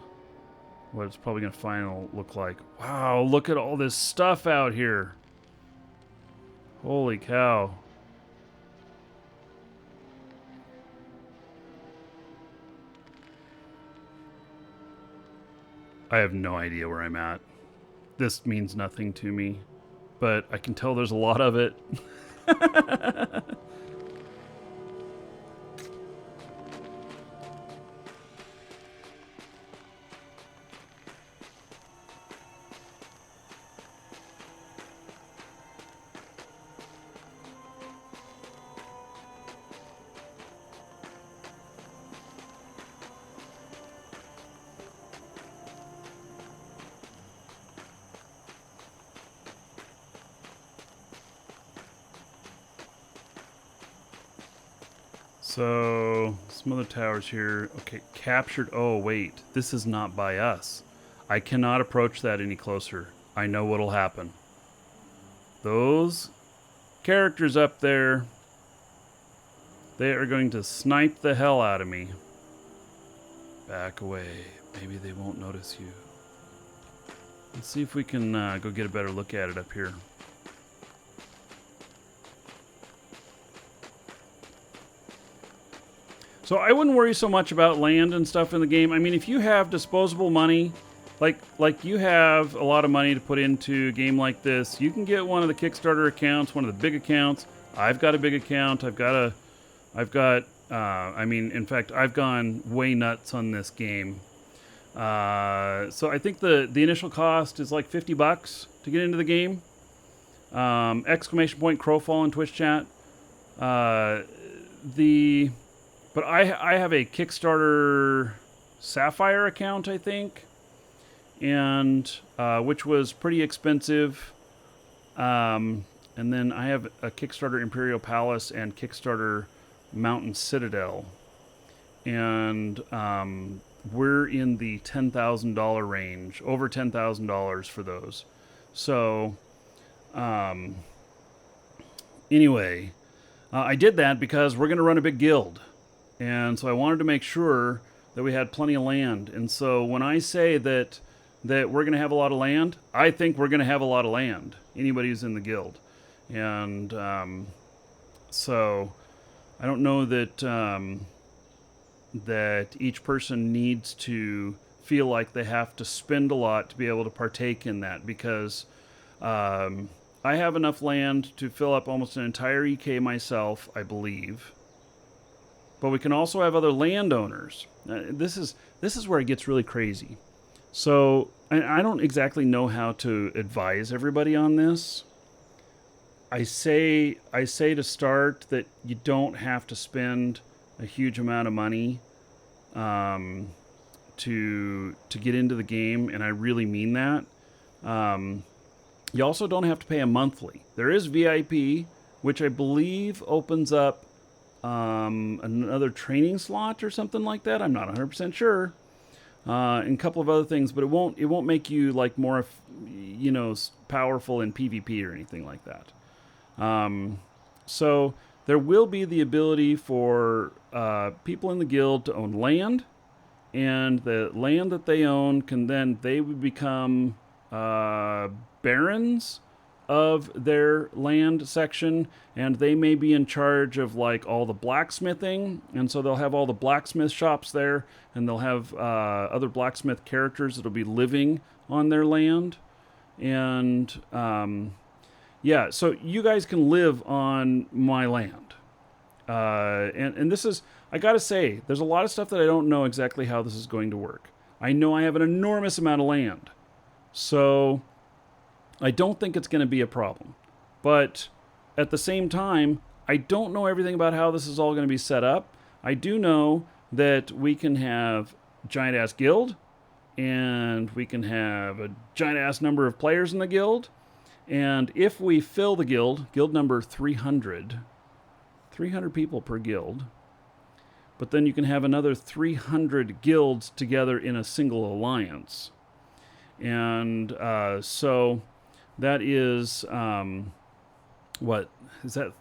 what it's probably going to final look like. Wow, look at all this stuff out here. Holy cow. I have no idea where I'm at. This means nothing to me, but I can tell there's a lot of it. So, some other towers here. Okay, captured. Oh, wait. This is not by us. I cannot approach that any closer. I know what'll happen. Those characters up there, they are going to snipe the hell out of me. Back away. Maybe they won't notice you. Let's see if we can go get a better look at it up here. So I wouldn't worry so much about land and stuff in the game. I mean, if you have disposable money, like you have a lot of money to put into a game like this, you can get one of the Kickstarter accounts, one of the big accounts. I've got a big account. I mean, in fact, I've gone way nuts on this game. So I think the initial cost is like $50 to get into the game. Exclamation point Crowfall in Twitch chat. But I have a Kickstarter Sapphire account, I think, and which was pretty expensive. And then I have a Kickstarter Imperial Palace and Kickstarter Mountain Citadel. And we're in the $10,000 range, over $10,000 for those. So, anyway, I did that because we're going to run a big guild. And so I wanted to make sure that we had plenty of land. And so when I say that we're going to have a lot of land, I think we're going to have a lot of land. Anybody who's in the guild. And so I don't know that that each person needs to feel like they have to spend a lot to be able to partake in that, because I have enough land to fill up almost an entire EK myself, I believe. But we can also have other landowners. This is where it gets really crazy. So I don't exactly know how to advise everybody on this. I say to start that you don't have to spend a huge amount of money to get into the game, and I really mean that. You also don't have to pay a monthly. There is VIP, which I believe opens up another training slot or something like that. I'm not 100% sure. And a couple of other things, but it won't make you like more, powerful in PvP or anything like that. So there will be the ability for people in the guild to own land, and the land that they own they would become barons of their land section, and they may be in charge of like all the blacksmithing, and so they'll have all the blacksmith shops there, and they'll have other blacksmith characters that'll be living on their land. And yeah, so you guys can live on my land. And this is, I gotta say, there's a lot of stuff that I don't know exactly how this is going to work. I know I have an enormous amount of land, so I don't think it's going to be a problem. But at the same time, I don't know everything about how this is all going to be set up. I do know that we can have a giant-ass guild, and we can have a giant-ass number of players in the guild. And if we fill the guild number 300 people per guild, but then you can have another 300 guilds together in a single alliance. And so that is, what is that,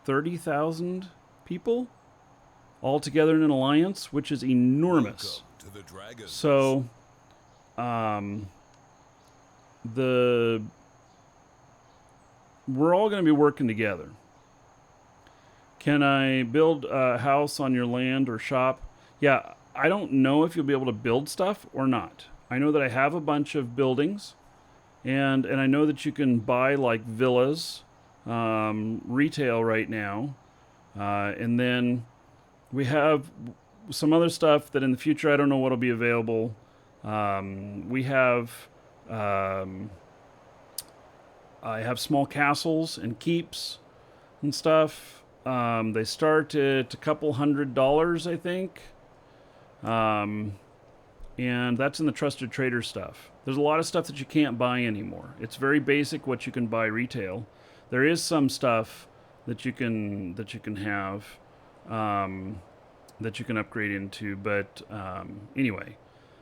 30,000 people all together in an alliance, which is enormous. So we're all going to be working together. Can I build a house on your land or shop? Yeah, I don't know if you'll be able to build stuff or not. I know that I have a bunch of buildings, and I know that you can buy like villas, retail right now, and then we have some other stuff that in the future I don't know what'll be available. We have I have small castles and keeps and stuff. They start at a couple $100, I think. And that's in the Trusted Trader stuff. There's a lot of stuff that you can't buy anymore. It's very basic what you can buy retail. There is some stuff that you can have, that you can upgrade into, but anyway.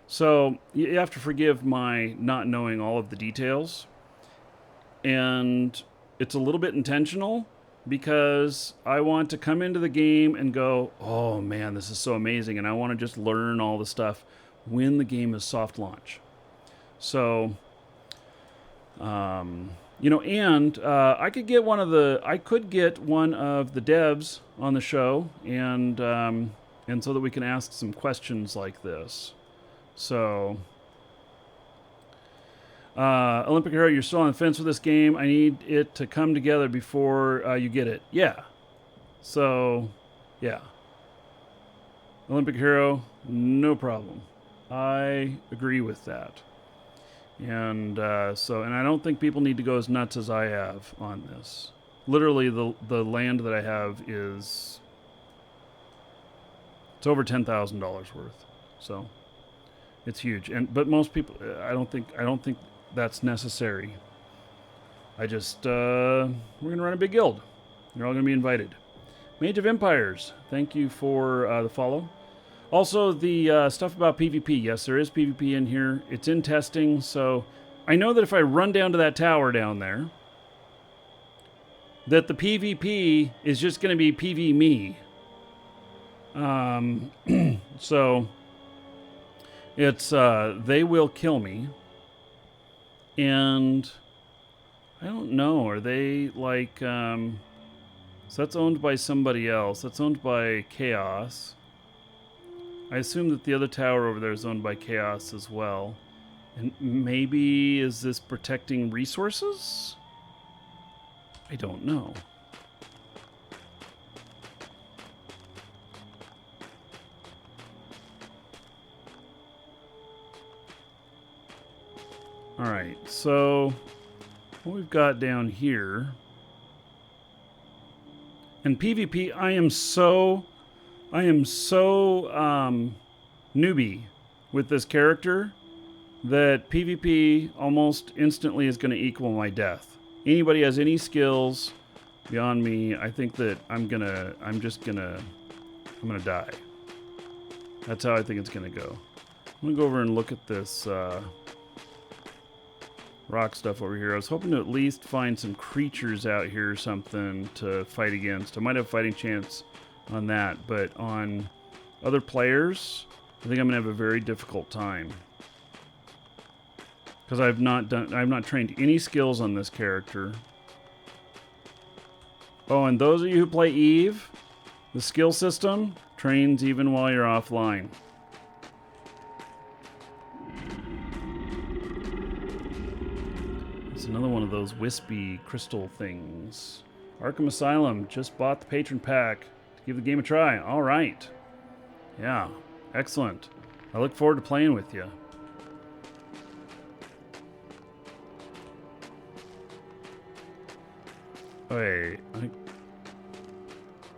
So you have to forgive my not knowing all of the details. And it's a little bit intentional, because I want to come into the game and go, oh man, this is so amazing, and I want to just learn all the stuff when the game is soft launch. So, you know, and I could get one of the devs on the show, and so that we can ask some questions like this. So, Olympic Hero, you're still on the fence with this game. I need it to come together before you get it. Yeah. So, yeah. Olympic Hero, no problem. I agree with that. And and I don't think people need to go as nuts as I have on this. Literally, the land that I have it's over $10,000 worth. So it's huge. But most people, I don't think that's necessary. I just we're gonna run a big guild. You're all gonna be invited. Mage of Empires, thank you for the follow. Also, the stuff about PvP. Yes, there is PvP in here. It's in testing, so I know that if I run down to that tower down there, that the PvP is just going to be PV me. So it's they will kill me, and I don't know. Are they like? So that's owned by somebody else. That's owned by Chaos. I assume that the other tower over there is owned by Chaos as well. And maybe is this protecting resources? I don't know. Alright, so what we've got down here. And PvP, I am so newbie with this character that PvP almost instantly is going to equal my death. Anybody has any skills beyond me, I think that I'm gonna die. That's how I think it's gonna go. I'm gonna go over and look at this rock stuff over here. I was hoping to at least find some creatures out here or something to fight against. I might have a fighting chance on that, but on other players, I think I'm gonna have a very difficult time. Because I've not trained any skills on this character. Oh, and those of you who play Eve, the skill system trains even while you're offline. It's another one of those wispy crystal things. Arkham Asylum just bought the patron pack to give the game a try. All right. Yeah, excellent. I look forward to playing with you. Wait,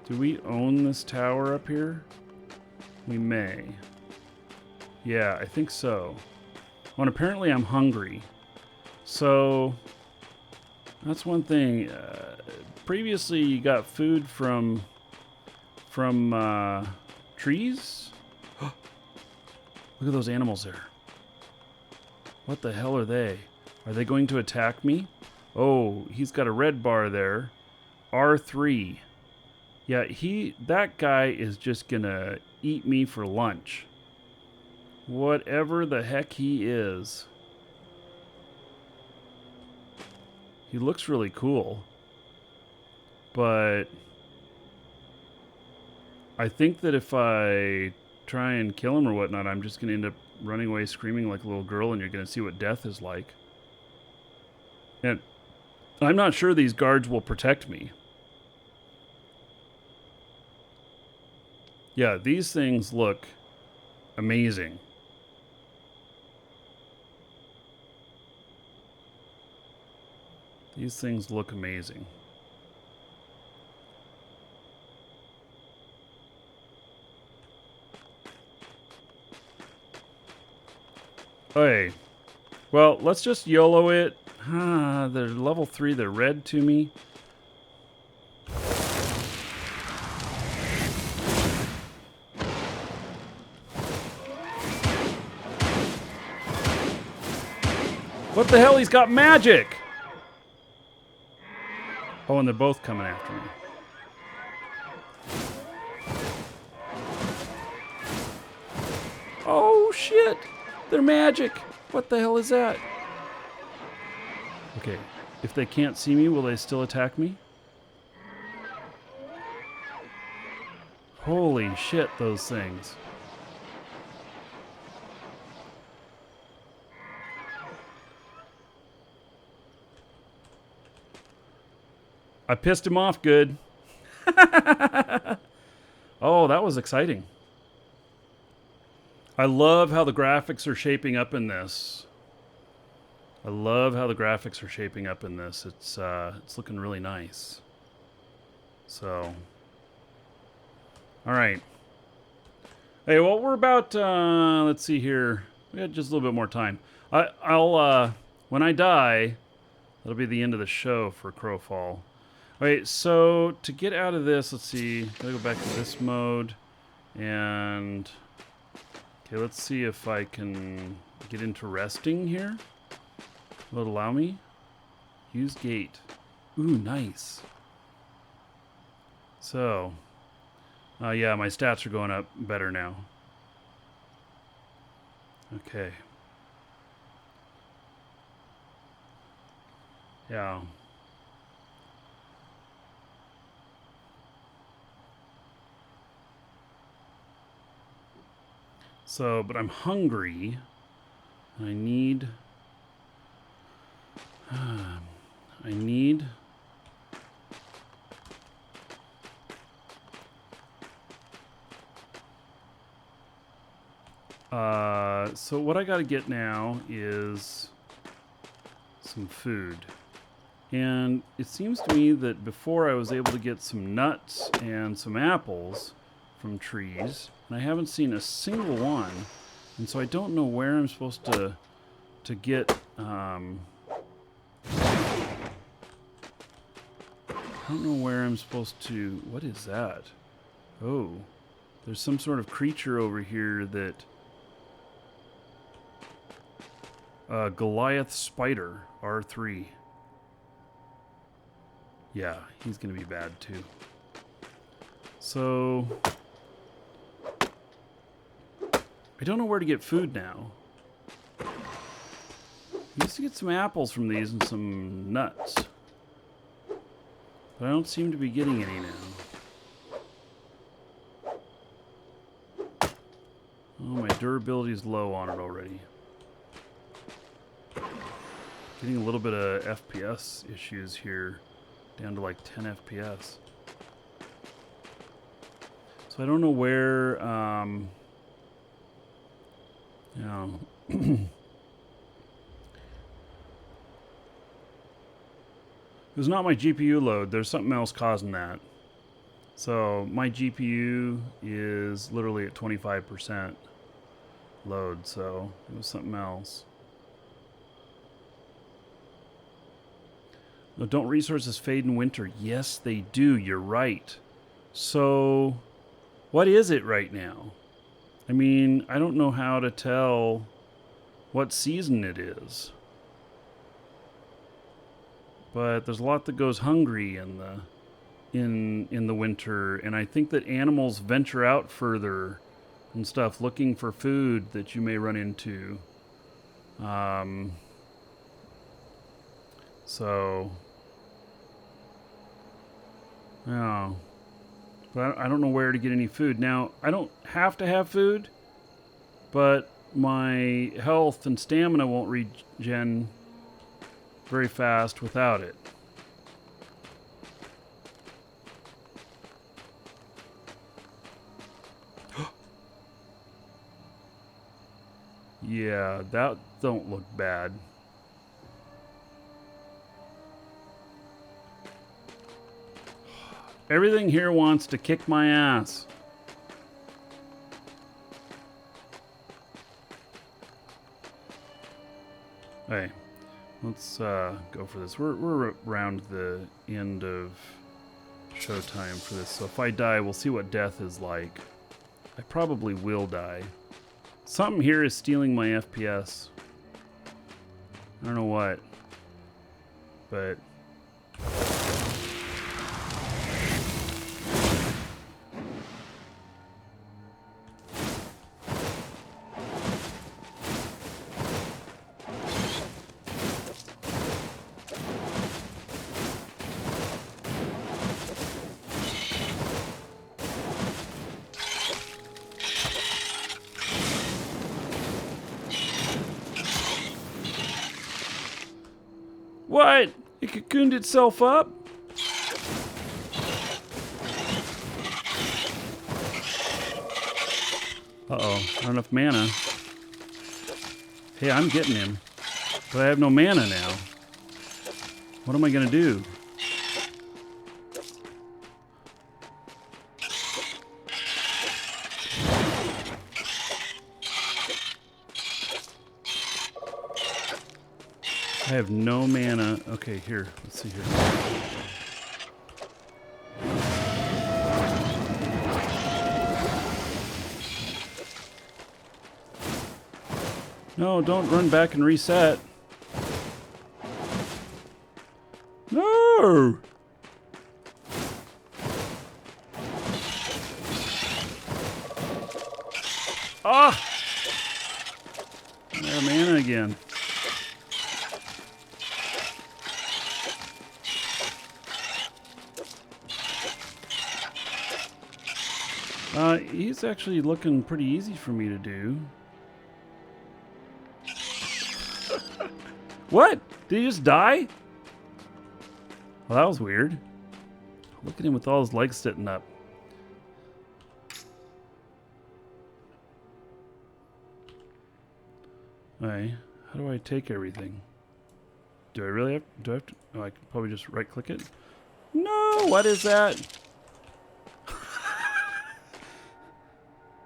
do we own this tower up here? We may. Yeah, I think so. Oh, and apparently I'm hungry. So, that's one thing. Previously, you got food from trees? Look at those animals there. What the hell are they? Are they going to attack me? Oh, he's got a red bar there. R3. Yeah, that guy is just gonna eat me for lunch. Whatever the heck he is. He looks really cool. But I think that if I try and kill him or whatnot, I'm just gonna end up running away screaming like a little girl, and you're gonna see what death is like. And I'm not sure these guards will protect me. Yeah, these things look amazing. These things look amazing. Okay. Well, let's just YOLO it. They're level 3. They're red to me. What the hell? He's got magic! Oh, and they're both coming after me. Oh, shit! They're magic! What the hell is that? Okay, if they can't see me, will they still attack me? Holy shit, those things. I pissed him off good. Oh, that was exciting. I love how the graphics are shaping up in this. It's looking really nice. So, all right. Hey, well, we're about, let's see here. We got just a little bit more time. I'll when I die, that'll be the end of the show for Crowfall. Alright, so to get out of this, let's see. Gotta go back to this mode. And okay, let's see if I can get into resting here. Will it allow me? Use gate. Ooh, nice. So, yeah, my stats are going up better now. Okay. Yeah. So, but I'm hungry. I need... so what I gotta get now is some food. And it seems to me that before I was able to get some nuts and some apples from trees, and I haven't seen a single one, and so I don't know where I'm supposed to get I don't know where I'm supposed to... What is that? Oh, there's some sort of creature over here that Goliath Spider, R3. Yeah, he's going to be bad too. So, I don't know where to get food now. I used to get some apples from these and some nuts. But I don't seem to be getting any now. Oh, my durability is low on it already. Getting a little bit of FPS issues here. Down to like 10 FPS. So I don't know where, you know, it's not my GPU load. There's something else causing that. So my GPU is literally at 25% load, so it was something else. No, don't resources fade in winter? Yes, they do. You're right. So what is it right now? I mean, I don't know how to tell what season it is. But there's a lot that goes hungry in the winter, and I think that animals venture out further and stuff looking for food that you may run into. So yeah. But I don't know where to get any food. Now, I don't have to have food, but my health and stamina won't regen very fast without it. Yeah, that don't look bad. Everything here wants to kick my ass. Hey, let's go for this. We're around the end of showtime for this, so if I die, we'll see what death is like. I probably will die. Something here is stealing my FPS. I don't know what, but... What? It cocooned itself up? Uh-oh, not enough mana. Hey, I'm getting him. But I have no mana now. What am I gonna do? I have no mana. Okay, here. Let's see here. No, don't run back and reset. No! Ah! I have mana again. He's actually looking pretty easy for me to do. What? Did he just die? Well, that was weird. Look at him with all his legs sitting up. Alright, how do I take everything? Do I really have, do I have to, oh, I can probably just right click it. No, what is that?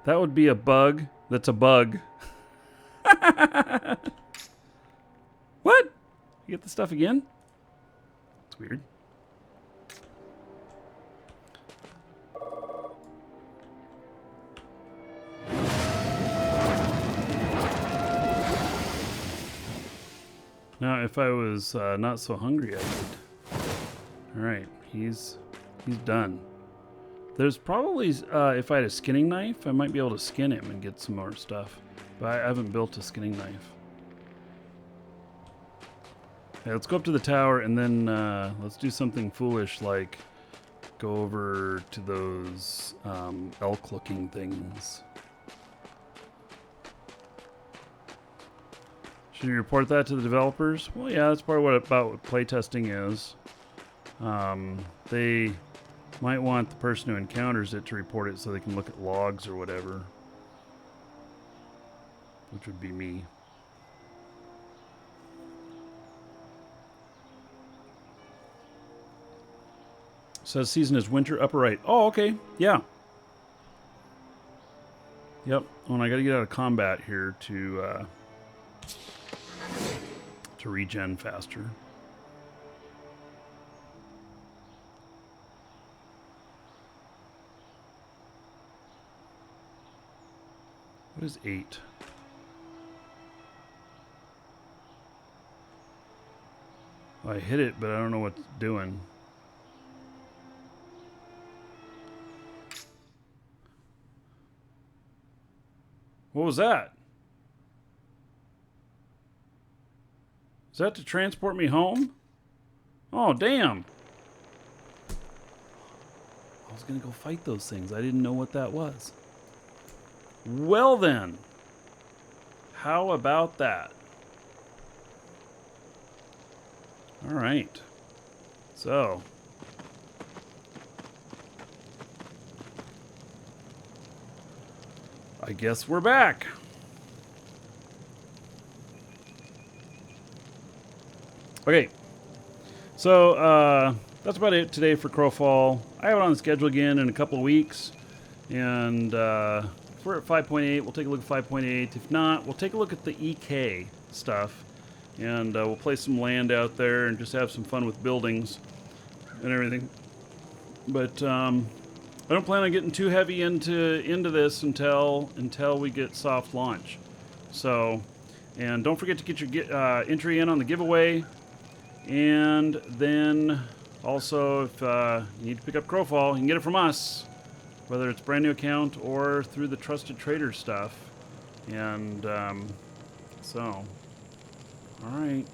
That would be a bug. That's a bug. What? You get the stuff again? It's weird. if I was not so hungry, I would. All right, he's done. There's probably, if I had a skinning knife, I might be able to skin him and get some more stuff. But I haven't built a skinning knife. Okay, let's go up to the tower and then let's do something foolish like go over to those elk-looking things. Should you report that to the developers? Well, yeah, that's part of what playtesting is. They might want the person who encounters it to report it so they can look at logs or whatever. Which would be me. Says season is winter upper right. Oh, okay. Yeah. Yep. Oh, and I gotta get out of combat here to regen faster. What is 8? Oh, I hit it, but I don't know what it's doing. What was that? Is that to transport me home? Oh, damn. I was gonna go fight those things. I didn't know what that was. Well then. How about that? All right. So. I guess we're back. Okay. So, that's about it today for Crowfall. I have it on the schedule again in a couple of weeks. And if we're at 5.8, we'll take a look at 5.8. If not, we'll take a look at the EK stuff. And we'll play some land out there and just have some fun with buildings and everything. But I don't plan on getting too heavy into this until we get soft launch. So, and don't forget to get your entry in on the giveaway. And then also, if you need to pick up Crowfall, you can get it from us, whether it's brand new account or through the Trusted Trader stuff. And so, all right,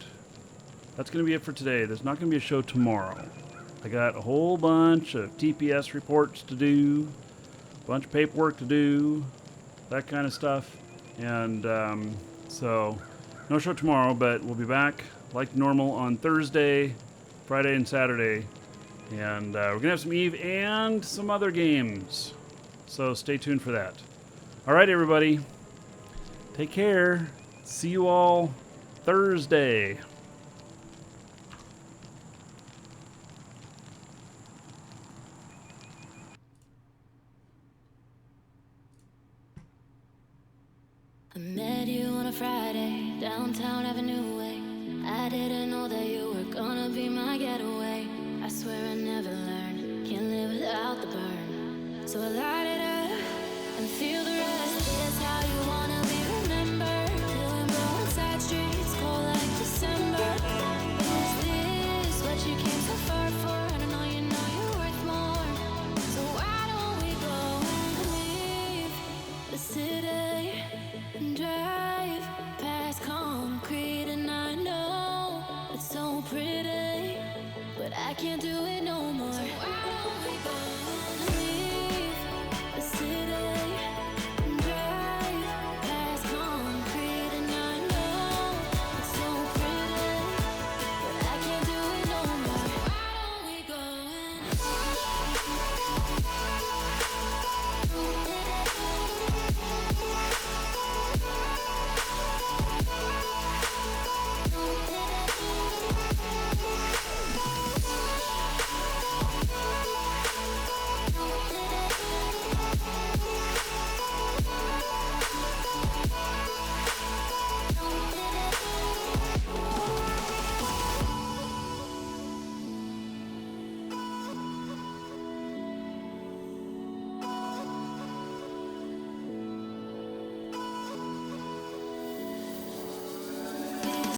that's going to be it for today. There's not going to be a show tomorrow. I got a whole bunch of TPS reports to do, a bunch of paperwork to do, that kind of stuff. And so, no show tomorrow, but we'll be back like normal on Thursday, Friday, and Saturday. And we're going to have some Eve and some other games. So stay tuned for that. All right, everybody. Take care. See you all Thursday. I met you on a Friday, downtown Avenue Way. I didn't know that you were gonna be my getaway. I swear I never learned, can't live without the burn. So I light it up and feel the rest. This how you wanna be remembered. Doing blue on side streets, cold like December. Is this what you came so far for? I don't know you're worth more. So why don't we go and leave the city and drive past concrete? And I know it's so pretty, but I can't do it no more. So why don't